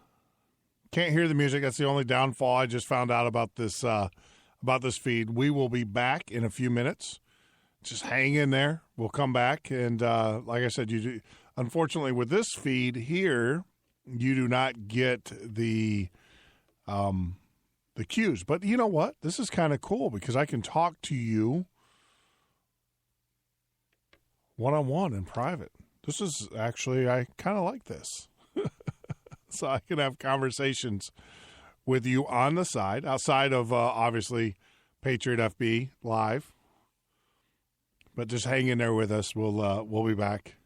S1: can't hear the music, that's the only downfall. I just found out about this feed. We will be back in a few minutes. Just hang in there. We'll come back. And like I said, unfortunately with this feed here, you do not get the cues. But you know what? This is kind of cool because I can talk to you one-on-one in private. This is actually, I kind of like this. So I can have conversations with you on the side, outside of obviously Patriot FB Live. But just hang in there with us. We'll be back.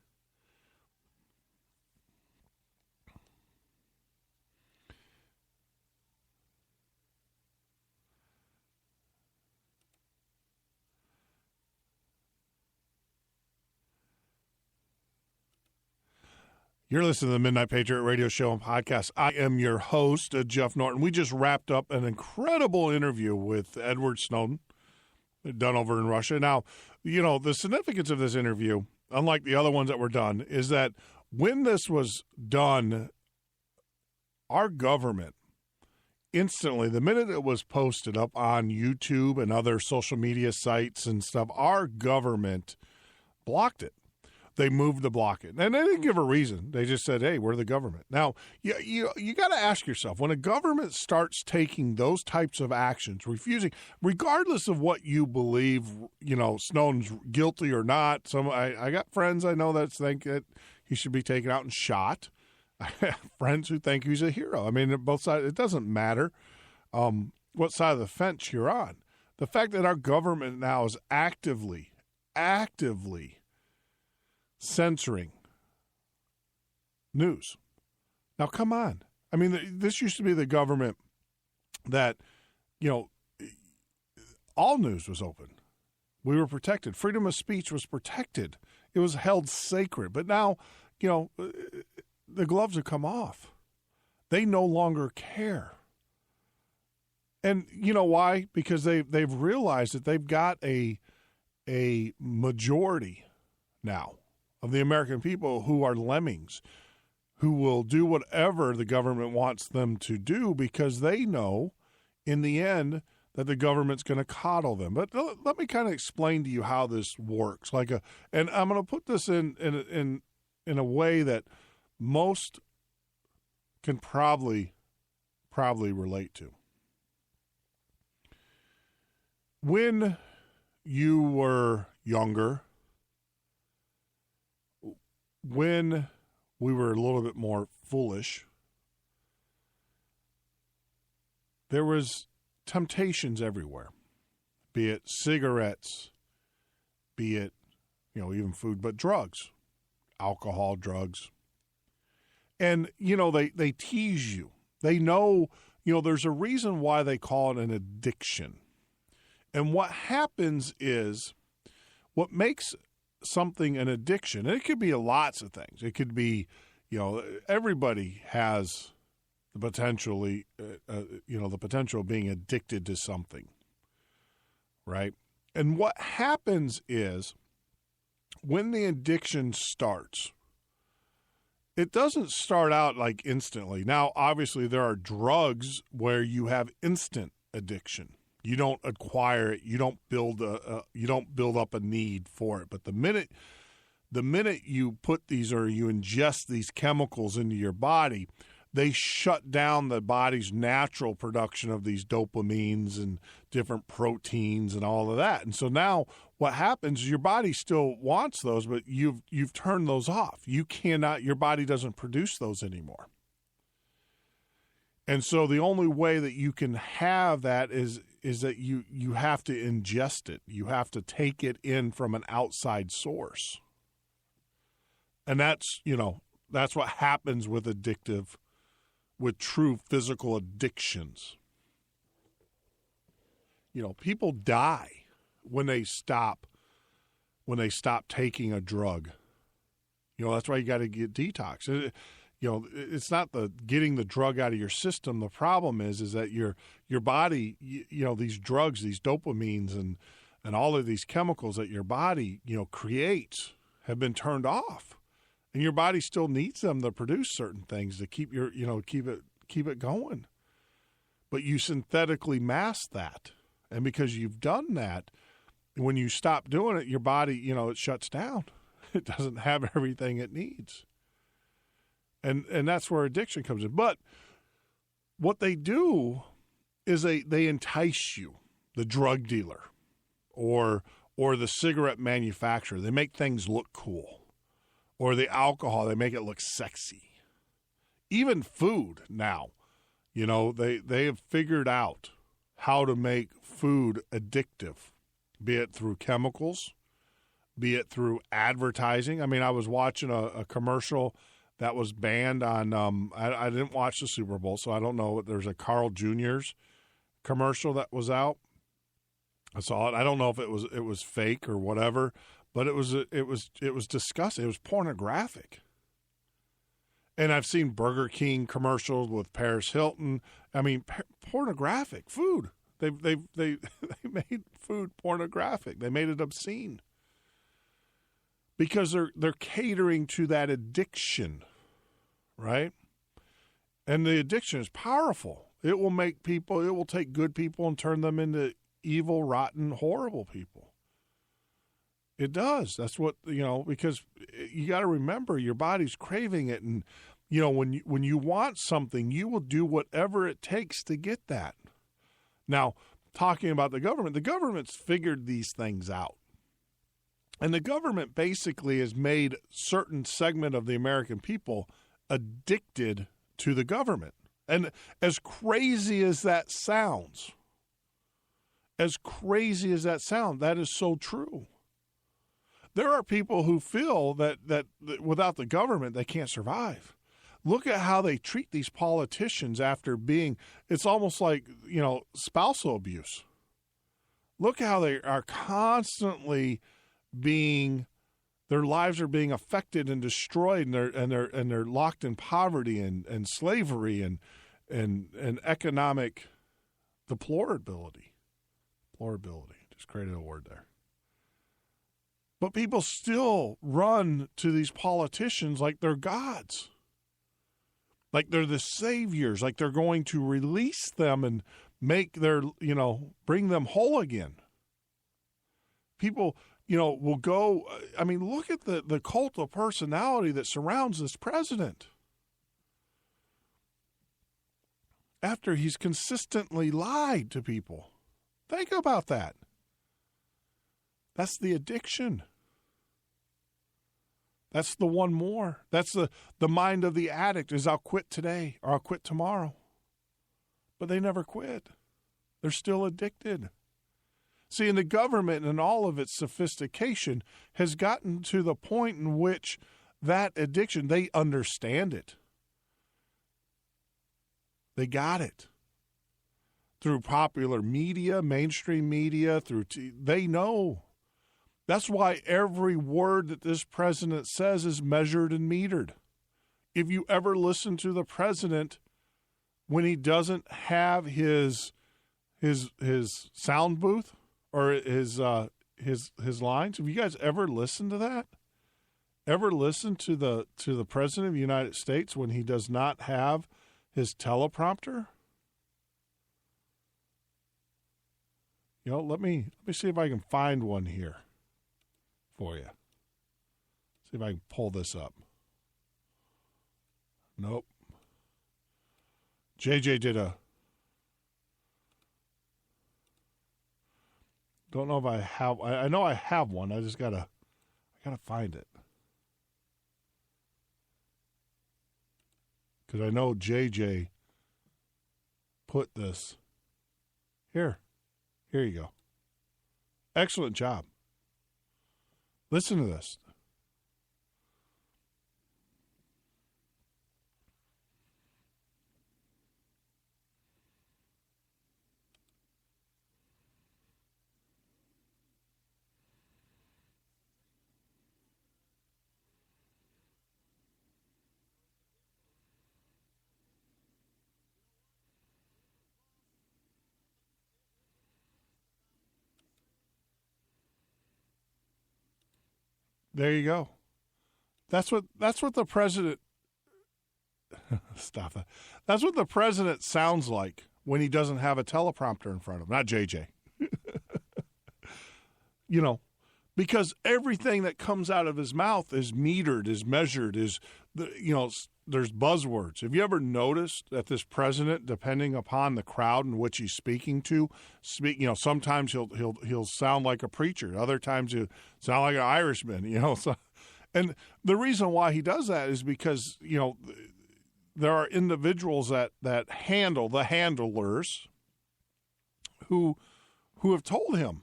S1: You're listening to the Midnight Patriot Radio Show and Podcast. I am your host, Jeff Norton. We just wrapped up an incredible interview with Edward Snowden, done over in Russia. Now, you know, the significance of this interview, unlike the other ones that were done, is that when this was done, our government instantly, the minute it was posted up on YouTube and other social media sites and stuff, our government blocked it. They moved to block it. And they didn't give a reason. They just said, hey, we're the government. Now, you got to ask yourself, when a government starts taking those types of actions, refusing, regardless of what you believe, you know, Snowden's guilty or not. I got friends I know that think that he should be taken out and shot. I have friends who think he's a hero. I mean, both sides, it doesn't matter what side of the fence you're on. The fact that our government now is actively censoring news. Now, come on. I mean, this used to be the government that, you know, all news was open. We were protected. Freedom of speech was protected. It was held sacred. But now, you know, the gloves have come off. They no longer care. And you know why? Because they've realized that they've got a majority now of the American people who are lemmings, who will do whatever the government wants them to do because they know in the end that the government's going to coddle them. But let me kind of explain to you how this works. And I'm going to put this in a way that most can probably relate to. When you were younger, when we were a little bit more foolish, there was temptations everywhere, be it cigarettes, be it, you know, even food, but drugs, alcohol, drugs. And, you know, they tease you. They know, you know, there's a reason why they call it an addiction. And what happens is what makes something an addiction, and it could be lots of things. It could be, you know, everybody has the potential of being addicted to something, right? And what happens is when the addiction starts, it doesn't start out like instantly. Now, obviously, there are drugs where you have instant addiction. You don't acquire it. You don't build up a need for it. But the minute you put these or you ingest these chemicals into your body, they shut down the body's natural production of these dopamines and different proteins and all of that. And so now what happens is your body still wants those, but you've turned those off. You cannot. Your body doesn't produce those anymore. And so the only way that you can have that is that you have to ingest it. You have to take it in from an outside source. And that's what happens with true physical addictions. You know, people die when they stop taking a drug. You know, that's why you got to get detox. You know, it's not getting the drug out of your system. The problem is that your body, you know, these drugs, these dopamines and all of these chemicals that your body, you know, creates have been turned off. And your body still needs them to produce certain things to keep your, keep it going. But you synthetically mask that. And because you've done that, when you stop doing it, your body, it shuts down. It doesn't have everything it needs. And that's where addiction comes in. But what they do is they entice you, the drug dealer or the cigarette manufacturer. They make things look cool. Or the alcohol, they make it look sexy. Even food now, they have figured out how to make food addictive, be it through chemicals, be it through advertising. I mean, I was watching a commercial that was banned on, I didn't watch the Super Bowl, so I don't know. There's a Carl Jr.'s commercial that was out. I saw it. I don't know if it was fake or whatever, but it was disgusting. It was pornographic. And I've seen Burger King commercials with Paris Hilton. I mean, pornographic food. They made food pornographic. They made it obscene because they're catering to that addiction, right? And the addiction is powerful. It will take good people and turn them into evil, rotten, horrible people. It does. That's what, because you got to remember your body's craving it. And, when you want something, you will do whatever it takes to get that. Now, talking about the government's figured these things out. And the government basically has made certain segment of the American people addicted to the government. And as crazy as that sounds, that is so true. There are people who feel that without the government, they can't survive. Look at how they treat these politicians after it's almost like, spousal abuse. Look how they are constantly their lives are being affected and destroyed, and they're locked in poverty and slavery and economic deplorability. Just created a word there. But people still run to these politicians like they're gods. Like they're the saviors, like they're going to release them and make bring them whole again. People, will go, look at the cult of personality that surrounds this president. After he's consistently lied to people. Think about that. That's the addiction. That's the one more. That's the mind of the addict is I'll quit today or I'll quit tomorrow. But they never quit. They're still addicted. See, and the government and all of its sophistication has gotten to the point in which that addiction, they understand it. They got it. Through popular media, mainstream media, they know. That's why every word that this president says is measured and metered. If you ever listen to the president when he doesn't have his sound booth or his lines, have you guys ever listened to that? Ever listened to the president of the United States when he does not have his teleprompter? Let me see if I can find one here for you. See if I can pull this up. Nope. JJ did don't know if I have, I know I have one. I just gotta find it. Because I know JJ put this. Here you go. Excellent job. Listen to this. There you go. That's what the president stop that. That's what the president sounds like when he doesn't have a teleprompter in front of him. Not JJ. You know, because everything that comes out of his mouth is metered, is measured, there's buzzwords. Have you ever noticed that this president, depending upon the crowd in which he's speaking to, sometimes he'll sound like a preacher, other times he'll sound like an Irishman, So, and the reason why he does that is because, there are individuals that handle the handlers who have told him,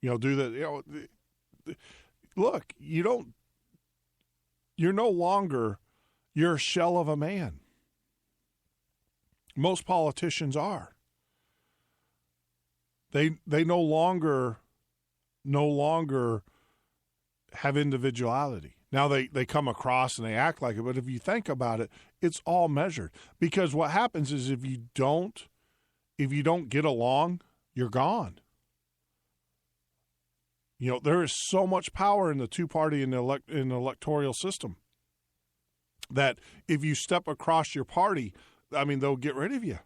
S1: do that. Look, you're no longer, you're a shell of a man. Most politicians are. They no longer have individuality. Now they come across and they act like it, but if you think about it, it's all measured. Because what happens is if you don't get along, you're gone. There is so much power in the two-party in the electoral system that if you step across your party, they'll get rid of you.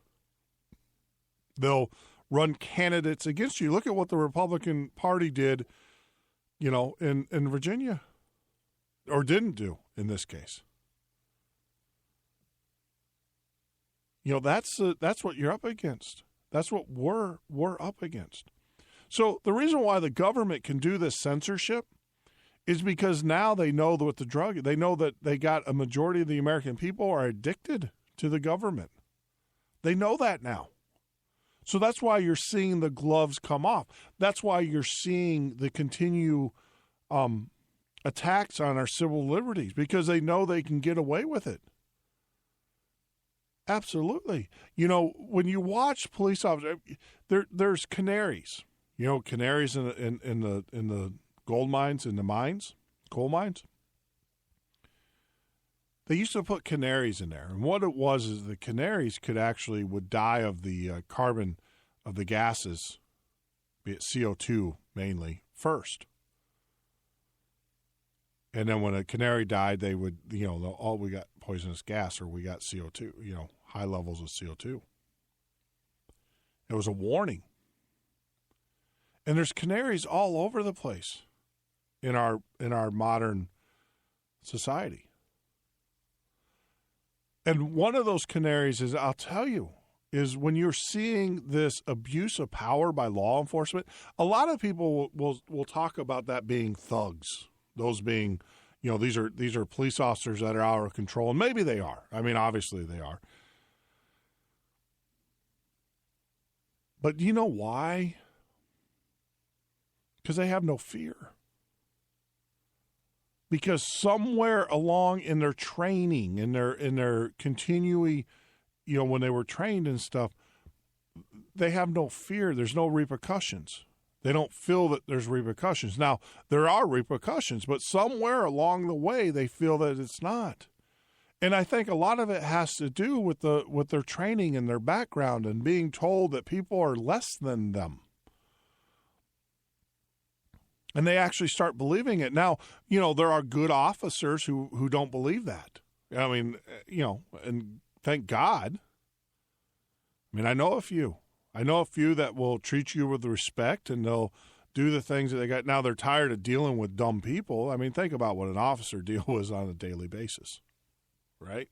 S1: They'll run candidates against you. Look at what the Republican Party did, in Virginia, or didn't do in this case. That's what you're up against. That's what we're up against. So the reason why the government can do this censorship is because now they know that they know that they got a majority of the American people are addicted to the government. They know that now. So that's why you're seeing the gloves come off. That's why you're seeing the continued attacks on our civil liberties, because they know they can get away with it. Absolutely. When you watch police officers, there's canaries. Canaries in the gold mines, in the mines, coal mines. They used to put canaries in there, and what it was is the canaries would die of the carbon of the gases, be it CO2 mainly, first. And then when a canary died, they would, we got poisonous gas, or we got CO2, high levels of CO2. It was a warning. And there's canaries all over the place in our modern society. And one of those canaries is, I'll tell you, is when you're seeing this abuse of power by law enforcement. A lot of people will talk about that being thugs. Those being, these are police officers that are out of control. And maybe they are. Obviously they are. But do you know why? Because they have no fear. Because somewhere along in their training, in their continuing, when they were trained and stuff, they have no fear. There's no repercussions. They don't feel that there's repercussions. Now, there are repercussions, but somewhere along the way, they feel that it's not. And I think a lot of it has to do with their training and their background and being told that people are less than them. And they actually start believing it. Now, there are good officers who don't believe that. And thank God. I know a few. I know a few that will treat you with respect, and they'll do the things that they got. Now they're tired of dealing with dumb people. Think about what an officer deals with on a daily basis, right?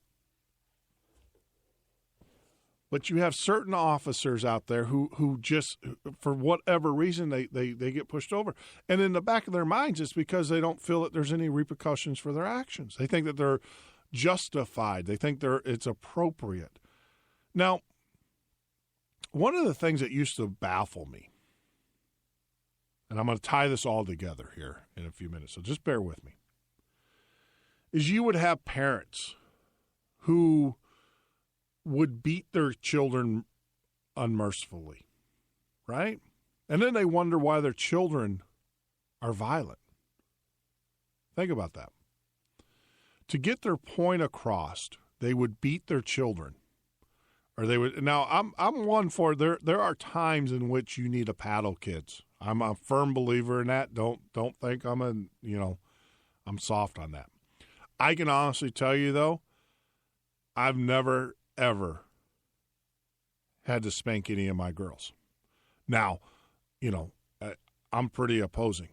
S1: But you have certain officers out there who just, for whatever reason, they get pushed over. And in the back of their minds, it's because they don't feel that there's any repercussions for their actions. They think that they're justified. They think it's appropriate. Now, one of the things that used to baffle me, and I'm going to tie this all together here in a few minutes, so just bear with me, is you would have parents who would beat their children unmercifully, right? And then they wonder why their children are violent. Think about that. To get their point across, they would beat their children, or they would. Now, I'm one for there are times in which you need to paddle kids. I'm a firm believer in that. Don't think I'm I'm soft on that. I can honestly tell you, though, I've never, ever had to spank any of my girls. Now, I'm pretty opposing.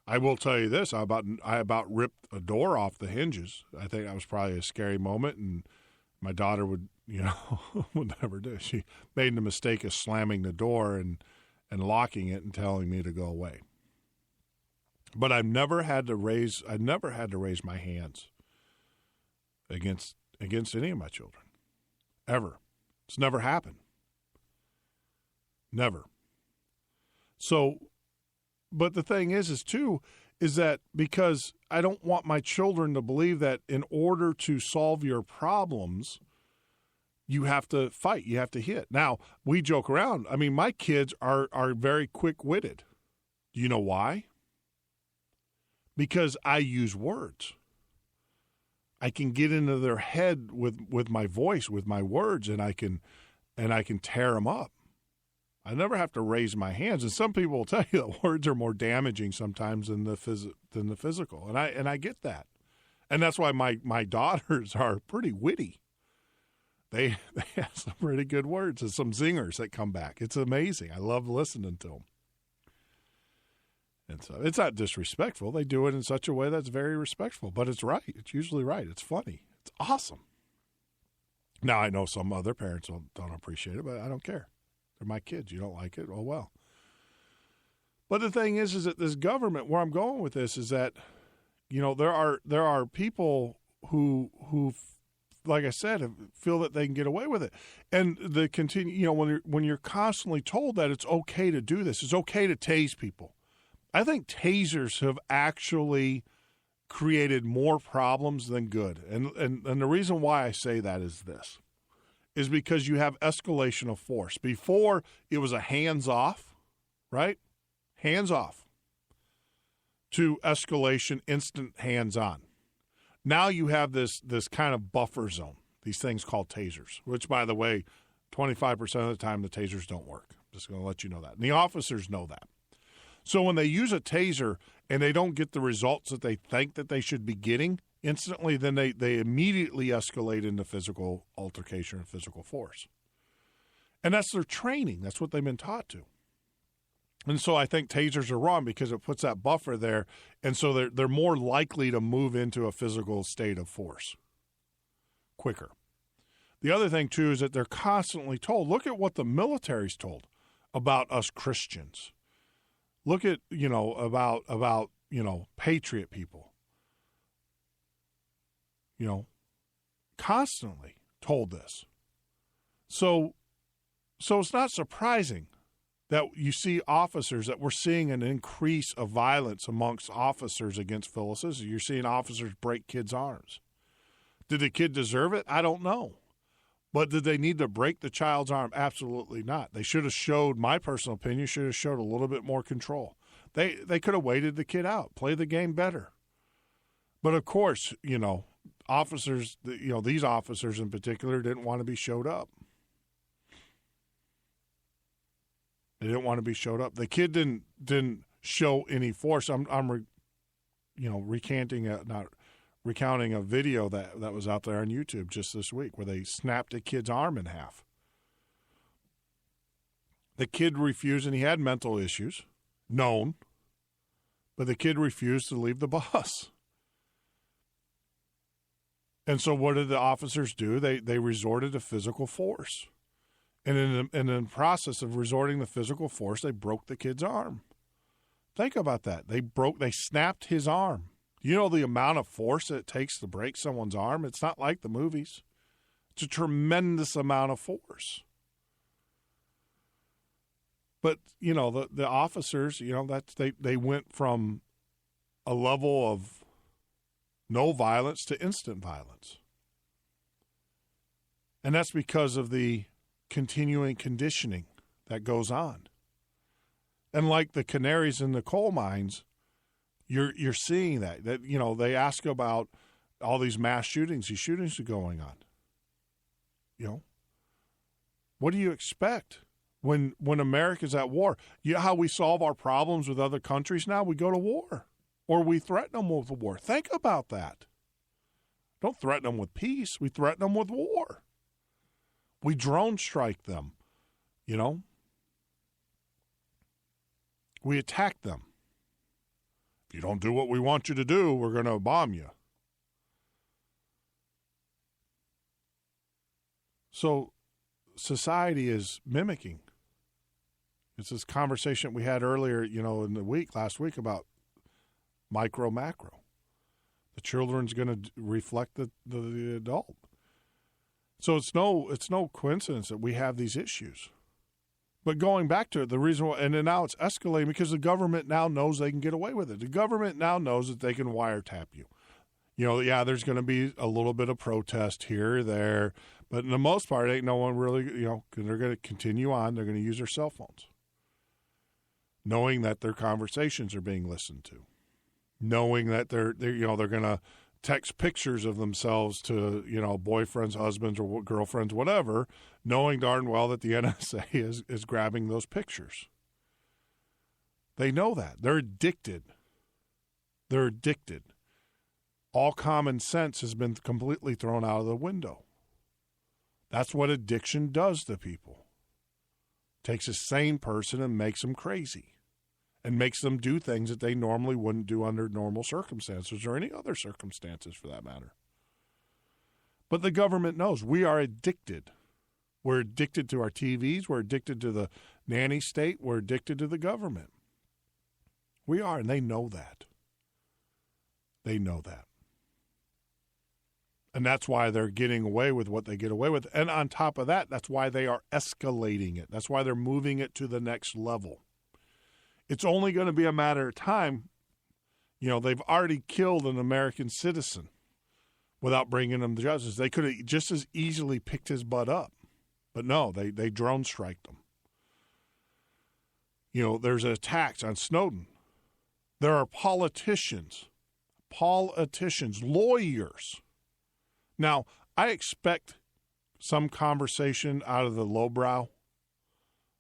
S1: I will tell you this: I about ripped a door off the hinges. I think that was probably a scary moment, and my daughter would never do. She made the mistake of slamming the door and locking it and telling me to go away. But I've never had to raise my hands against any of my children, ever. It's never happened. Never. So, but the thing is that because I don't want my children to believe that in order to solve your problems, you have to fight, you have to hit. Now, we joke around. I mean, my kids are very quick-witted. Do you know why? Because I use words. I can get into their head with my voice, with my words, and I can tear them up. I never have to raise my hands. And some people will tell you that words are more damaging sometimes than the physical. And I get that. And that's why my daughters are pretty witty. They have some pretty good words and some zingers that come back. It's amazing. I love listening to them. And so it's not disrespectful. They do it in such a way that's very respectful. But it's right. It's usually right. It's funny. It's awesome. Now, I know some other parents don't appreciate it, but I don't care. They're my kids. You don't like it? Oh, well. But the thing is that this government, where I'm going with this is that, there are people who like I said, feel that they can get away with it. And when you're constantly told that it's okay to do this, it's okay to tase people. I think tasers have actually created more problems than good. And the reason why I say that is this. Is because you have escalation of force. Before, it was a hands-off, right? Hands-off to escalation, instant hands-on. Now you have this kind of buffer zone, these things called tasers, which, by the way, 25% of the time the tasers don't work. I'm just going to let you know that. And the officers know that. So when they use a taser and they don't get the results that they think that they should be getting, instantly, then they immediately escalate into physical altercation and physical force. And that's their training. That's what they've been taught to. And so I think tasers are wrong because it puts that buffer there, and so they're more likely to move into a physical state of force quicker. The other thing, too, is that they're constantly told, look at what the military's told about us Christians. Look at, about Patriot people. Constantly told this. So it's not surprising that you see officers, that we're seeing an increase of violence amongst officers against Phyllis's. You're seeing officers break kids' arms. Did the kid deserve it? I don't know. But did they need to break the child's arm? Absolutely not. They should have showed, my personal opinion, should have showed a little bit more control. They could have waited the kid out, play the game better. But of course, officers, these officers in particular didn't want to be showed up. They didn't want to be showed up. The kid didn't show any force. I'm recounting a video that was out there on YouTube just this week where they snapped a kid's arm in half. The kid refused, and he had mental issues, known, but the kid refused to leave the bus. And so what did the officers do? They resorted to physical force. And in the process of resorting to physical force, they broke the kid's arm. Think about that. They snapped his arm. You know the amount of force that it takes to break someone's arm? It's not like the movies. It's a tremendous amount of force. But, the officers, they went from a level of no violence to instant violence. And that's because of the continuing conditioning that goes on. And like the canaries in the coal mines, you're seeing that they ask about all these mass shootings. These shootings are going on. What do you expect when America's at war? You know how we solve our problems with other countries now? We go to war. or we threaten them with war. Think about that. Don't threaten them with peace. We threaten them with war. We drone strike them, you know. We attack them. If you don't do what we want you to do, we're going to bomb you. So society is mimicking. It's this conversation we had earlier, you know, in the week, last week, about micro, macro. The children's going to reflect the adult. So it's no coincidence that we have these issues. But going back to it, the reason why, and then now it's escalating because the government now knows they can get away with it. The government now knows that they can wiretap you. You know, yeah, there's going to be a little bit of protest here or there, but in the most part, ain't no one really, you know, they're going to continue on. They're going to use their cell phones, knowing that their conversations are being listened to, knowing that they're going to text pictures of themselves to, you know, boyfriends, husbands, or girlfriends, whatever, knowing darn well that the NSA is grabbing those pictures. They know that. They're addicted. They're addicted. All common sense has been completely thrown out of the window. That's what addiction does to people. Takes a sane person and makes them crazy. And makes them do things that they normally wouldn't do under normal circumstances or any other circumstances for that matter. But the government knows we are addicted. We're addicted to our TVs. We're addicted to the nanny state. We're addicted to the government. We are, and they know that. They know that. And that's why they're getting away with what they get away with. And on top of that, that's why they are escalating it. That's why they're moving it to the next level. It's only going to be a matter of time. You know, they've already killed an American citizen without bringing him to justice. They could have just as easily picked his butt up. But no, they drone striked him. You know, there's attacks on Snowden. There are politicians, lawyers. Now, I expect some conversation out of the lowbrow.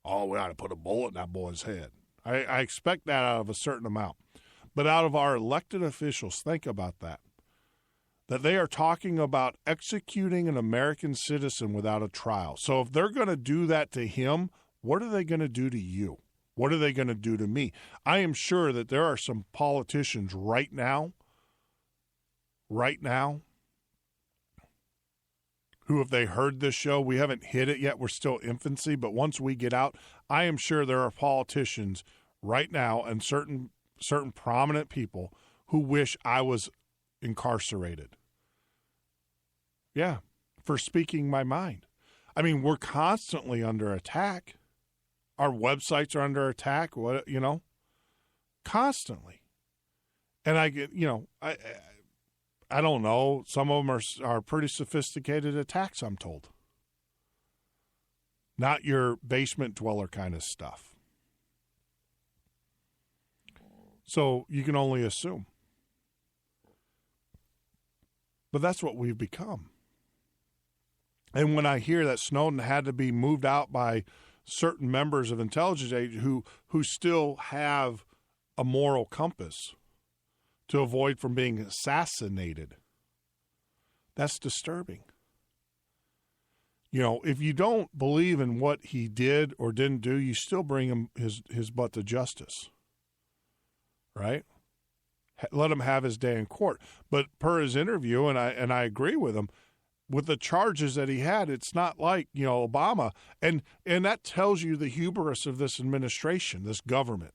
S1: Oh, we ought to put a bullet in that boy's head. I expect that out of a certain amount. But out of our elected officials, think about that. That they are talking about executing an American citizen without a trial. So if they're going to do that to him, what are they going to do to you? What are they going to do to me? I am sure that there are some politicians right now, who, if they heard this show, we haven't hit it yet, we're still infancy, but once we get out, I am sure there are politicians right now and certain prominent people who wish I was incarcerated. Yeah, for speaking my mind. I mean, we're constantly under attack. Our websites are under attack, constantly. And I get, I don't know. Some of them are pretty sophisticated attacks, I'm told. Not your basement dweller kind of stuff. So you can only assume. But that's what we've become. And when I hear that Snowden had to be moved out by certain members of intelligence agencies who still have a moral compass to avoid from being assassinated, that's disturbing. You know, if you don't believe in what he did or didn't do, you still bring him his butt to justice, right? Let him have his day in court. But per his interview, and I agree with him, with the charges that he had, it's not like, Obama. And that tells you the hubris of this administration, this government.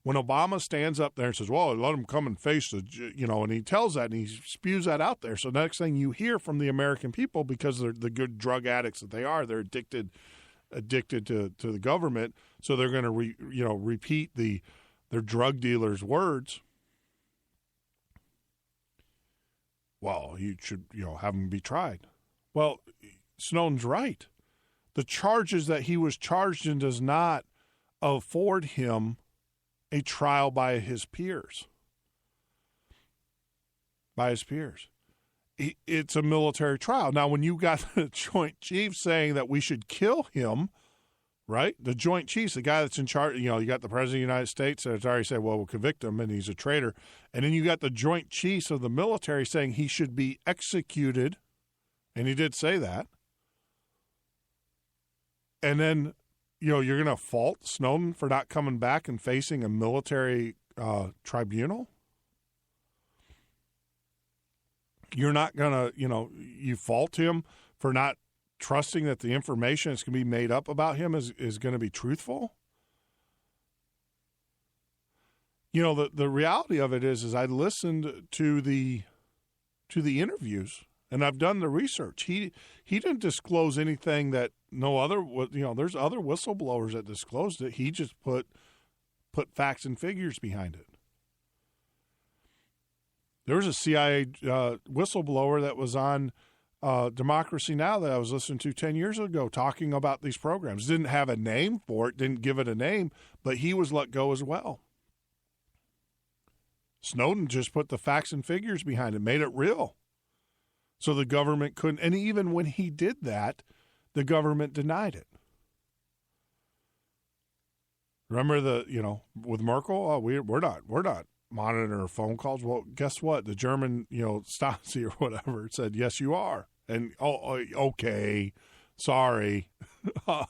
S1: When Obama stands up there and says, well, let him come and face and he tells that and he spews that out there. So the next thing you hear from the American people, because they're the good drug addicts that they are, they're addicted to the government. So they're going to, repeat their drug dealers' words. Well, you should, have him be tried. Well, Snowden's right. The charges that he was charged in does not afford him a trial by his peers. It's a military trial. Now, when you got the Joint Chiefs saying that we should kill him right? The Joint Chiefs, the guy that's in charge, you got the President of the United States that's already said, well, we'll convict him and he's a traitor. And then you got the Joint Chiefs of the military saying he should be executed. And he did say that. And then, you're going to fault Snowden for not coming back and facing a military tribunal? You're not going to, you fault him for not trusting that the information that's going to be made up about him is going to be truthful? The reality of it is I listened to the interviews and I've done the research. He didn't disclose anything that no other, there's other whistleblowers that disclosed it. He just put facts and figures behind it. There was a CIA whistleblower that was on Democracy Now! That I was listening to 10 years ago talking about these programs. Didn't have a name for it, didn't give it a name, but he was let go as well. Snowden just put the facts and figures behind it, made it real. So the government couldn't, and even when he did that, the government denied it. Remember with Merkel, oh, we're not monitoring her phone calls. Well, guess what? The German, Stasi or whatever said, yes, you are. And, okay, sorry. But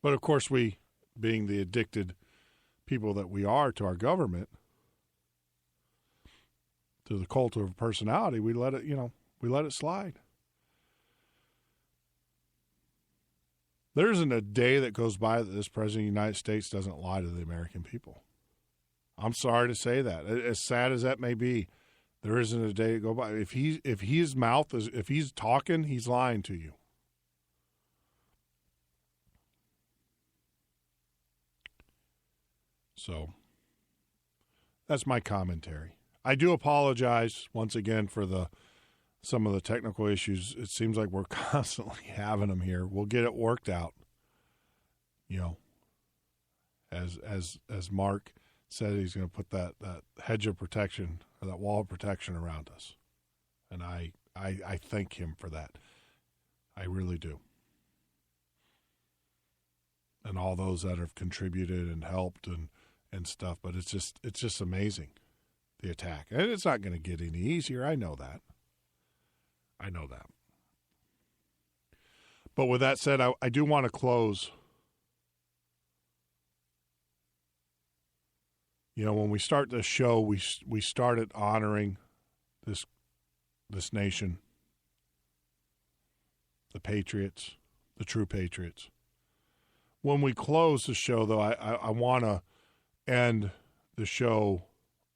S1: of course, we, being the addicted people that we are to our government, to the cult of personality, we let it slide. There isn't a day that goes by that this president of the United States doesn't lie to the American people. I'm sorry to say that. As sad as that may be, there isn't a day that goes by. If he's talking, he's lying to you. So that's my commentary. I do apologize once again for some of the technical issues. It seems like we're constantly having them here. We'll get it worked out. As Mark said, he's going to put that hedge of protection or that wall of protection around us. And I thank him for that. I really do. And all those that have contributed and helped and stuff, but it's just amazing, the attack. And it's not going to get any easier. I know that. But with that said, I do want to close. When we start this show, we started honoring this nation, the patriots, the true patriots. When we close the show, though, I want to end the show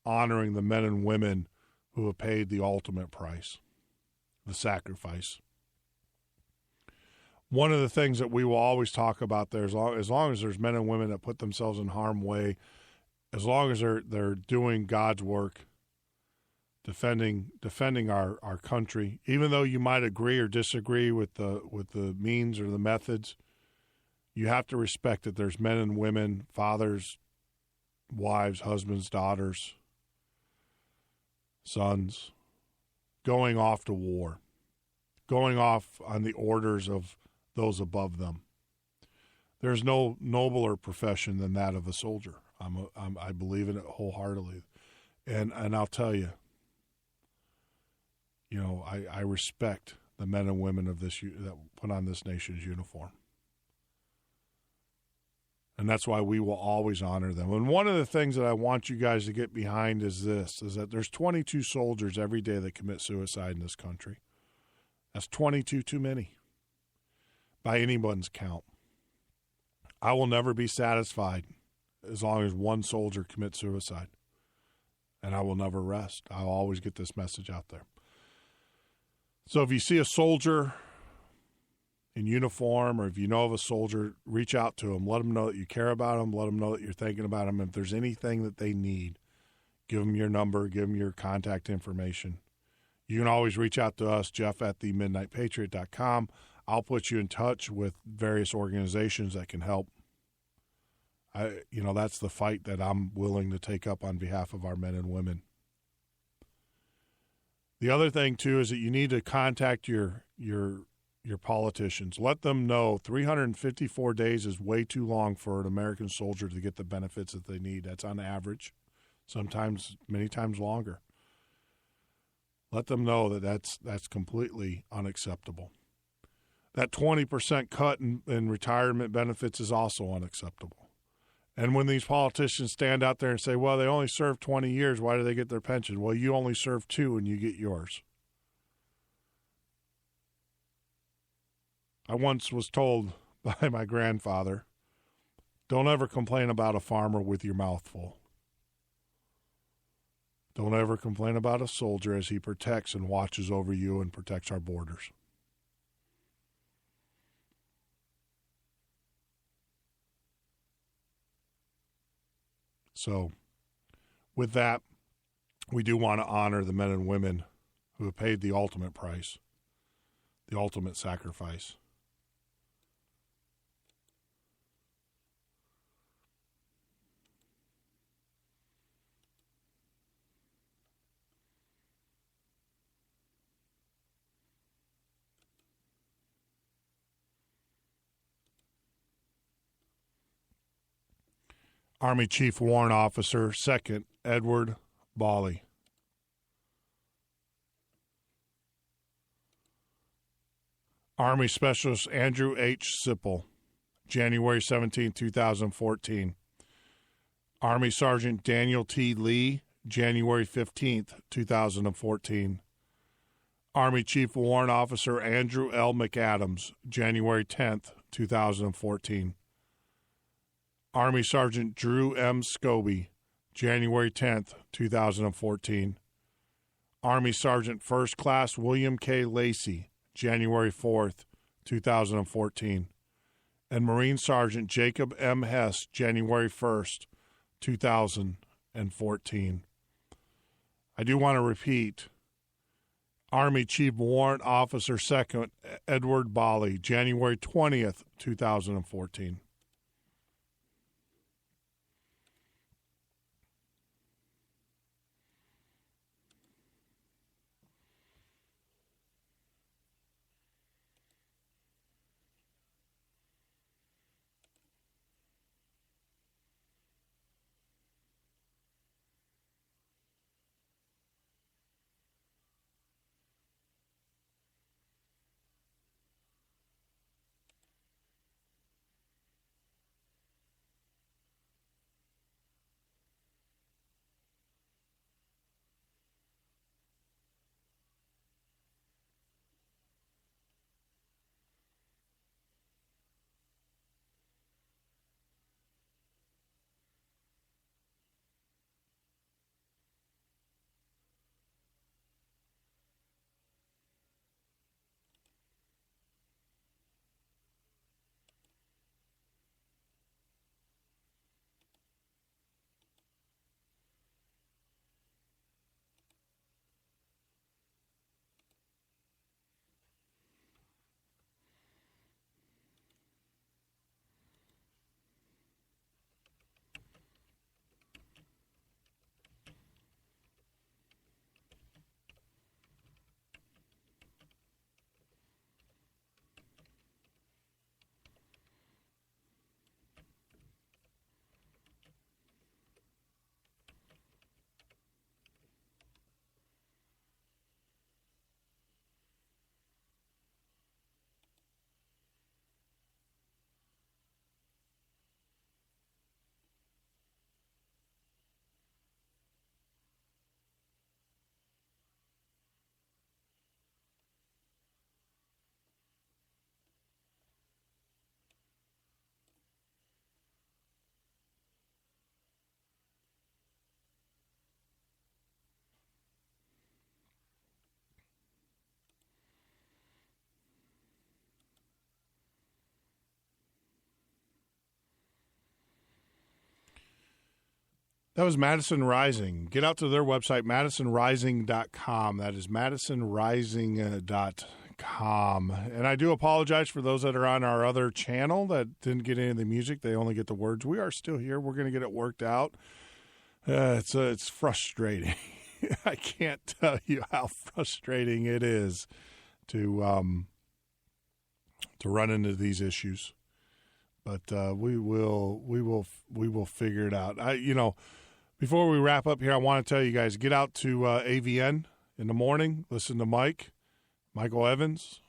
S1: honoring the men and women who have paid the ultimate price, the sacrifice. One of the things that we will always talk about there, as long as there's men and women that put themselves in harm's way, as long as they're doing God's work, defending our country, even though you might agree or disagree with the means or the methods, you have to respect that there's men and women, fathers, wives, husbands, daughters, sons, going off to war, going off on the orders of those above them. There's no nobler profession than that of a soldier. I believe in it wholeheartedly, and I'll tell you, I respect the men and women of that put on this nation's uniform. And that's why we will always honor them. And one of the things that I want you guys to get behind is that there's 22 soldiers every day that commit suicide in this country. That's 22 too many by anyone's count. I will never be satisfied as long as one soldier commits suicide. And I will never rest. I'll always get this message out there. So if you see a soldier in uniform, or if you know of a soldier, reach out to them. Let them know that you care about them. Let them know that you're thinking about them. If there's anything that they need, give them your number, give them your contact information. You can always reach out to us, Jeff@themidnightpatriot.com. I'll put you in touch with various organizations that can help. That's the fight that I'm willing to take up on behalf of our men and women. The other thing, too, is that you need to contact your your politicians. Let them know 354 days is way too long for an American soldier to get the benefits that they need. That's on average, sometimes many times longer. Let them know that that's completely unacceptable. That 20% cut in retirement benefits is also unacceptable. And when these politicians stand out there and say, well, they only served 20 years, why do they get their pension? Well, you only served 2 and you get yours. I once was told by my grandfather, don't ever complain about a farmer with your mouth full. Don't ever complain about a soldier as he protects and watches over you and protects our borders. So, with that, we do want to honor the men and women who have paid the ultimate price, the ultimate sacrifice. Army Chief Warrant Officer, 2nd Edward Bawley. Army Specialist Andrew H. Sipple, January 17, 2014. Army Sergeant Daniel T. Lee, January 15, 2014. Army Chief Warrant Officer Andrew L. McAdams, January 10, 2014. Army Sergeant Drew M. Scobie, January 10, 2014. Army Sergeant First Class William K. Lacey, January 4, 2014. And Marine Sergeant Jacob M. Hess, January 1, 2014. I do want to repeat, Army Chief Warrant Officer 2nd Edward Bawley, January 20th, 2014. That was Madison Rising. Get out to their website, madisonrising.com. That is madisonrising.com. And I do apologize for those that are on our other channel that didn't get any of the music. They only get the words. We are still here. We're going to get it worked out. It's frustrating. I can't tell you how frustrating it is to to run into these issues. But we will figure it out. Before we wrap up here, I want to tell you guys, get out to AVN in the morning, listen to Michael Evans,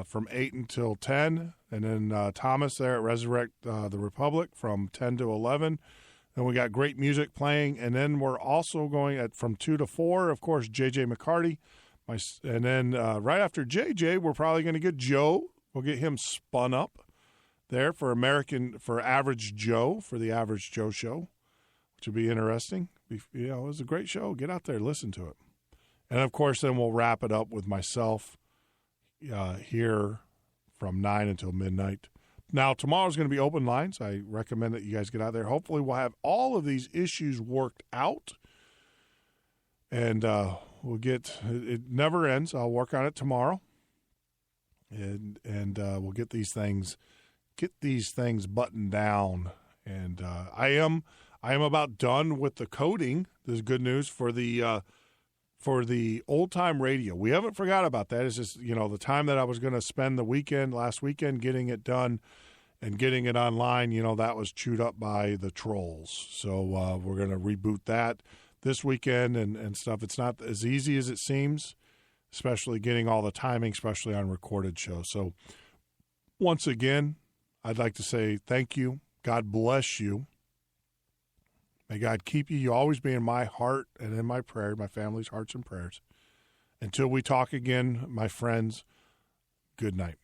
S1: from 8 until 10, and then Thomas there at Resurrect the Republic from 10 to 11. Then we got great music playing, and then we're also going from 2 to 4, of course, J.J. McCarty. And then right after J.J., we're probably going to get Joe. We'll get him spun up there for Average Joe, for the Average Joe show, which will be interesting. It was a great show. Get out there, listen to it. And, of course, then we'll wrap it up with myself here from 9 until midnight. Now, tomorrow's going to be open lines. I recommend that you guys get out there. Hopefully we'll have all of these issues worked out. And we'll get – it never ends. I'll work on it tomorrow. And we'll get these things buttoned down. And I am about done with the coding. This is good news for the old time radio. We haven't forgot about that. It's just, the time that I was going to spend last weekend getting it done and getting it online, that was chewed up by the trolls. So we're going to reboot that this weekend and stuff. It's not as easy as it seems, especially getting all the timing, especially on recorded shows. So once again, I'd like to say thank you. God bless you. May God keep you. You always be in my heart and in my prayer, my family's hearts and prayers. Until we talk again, my friends, good night.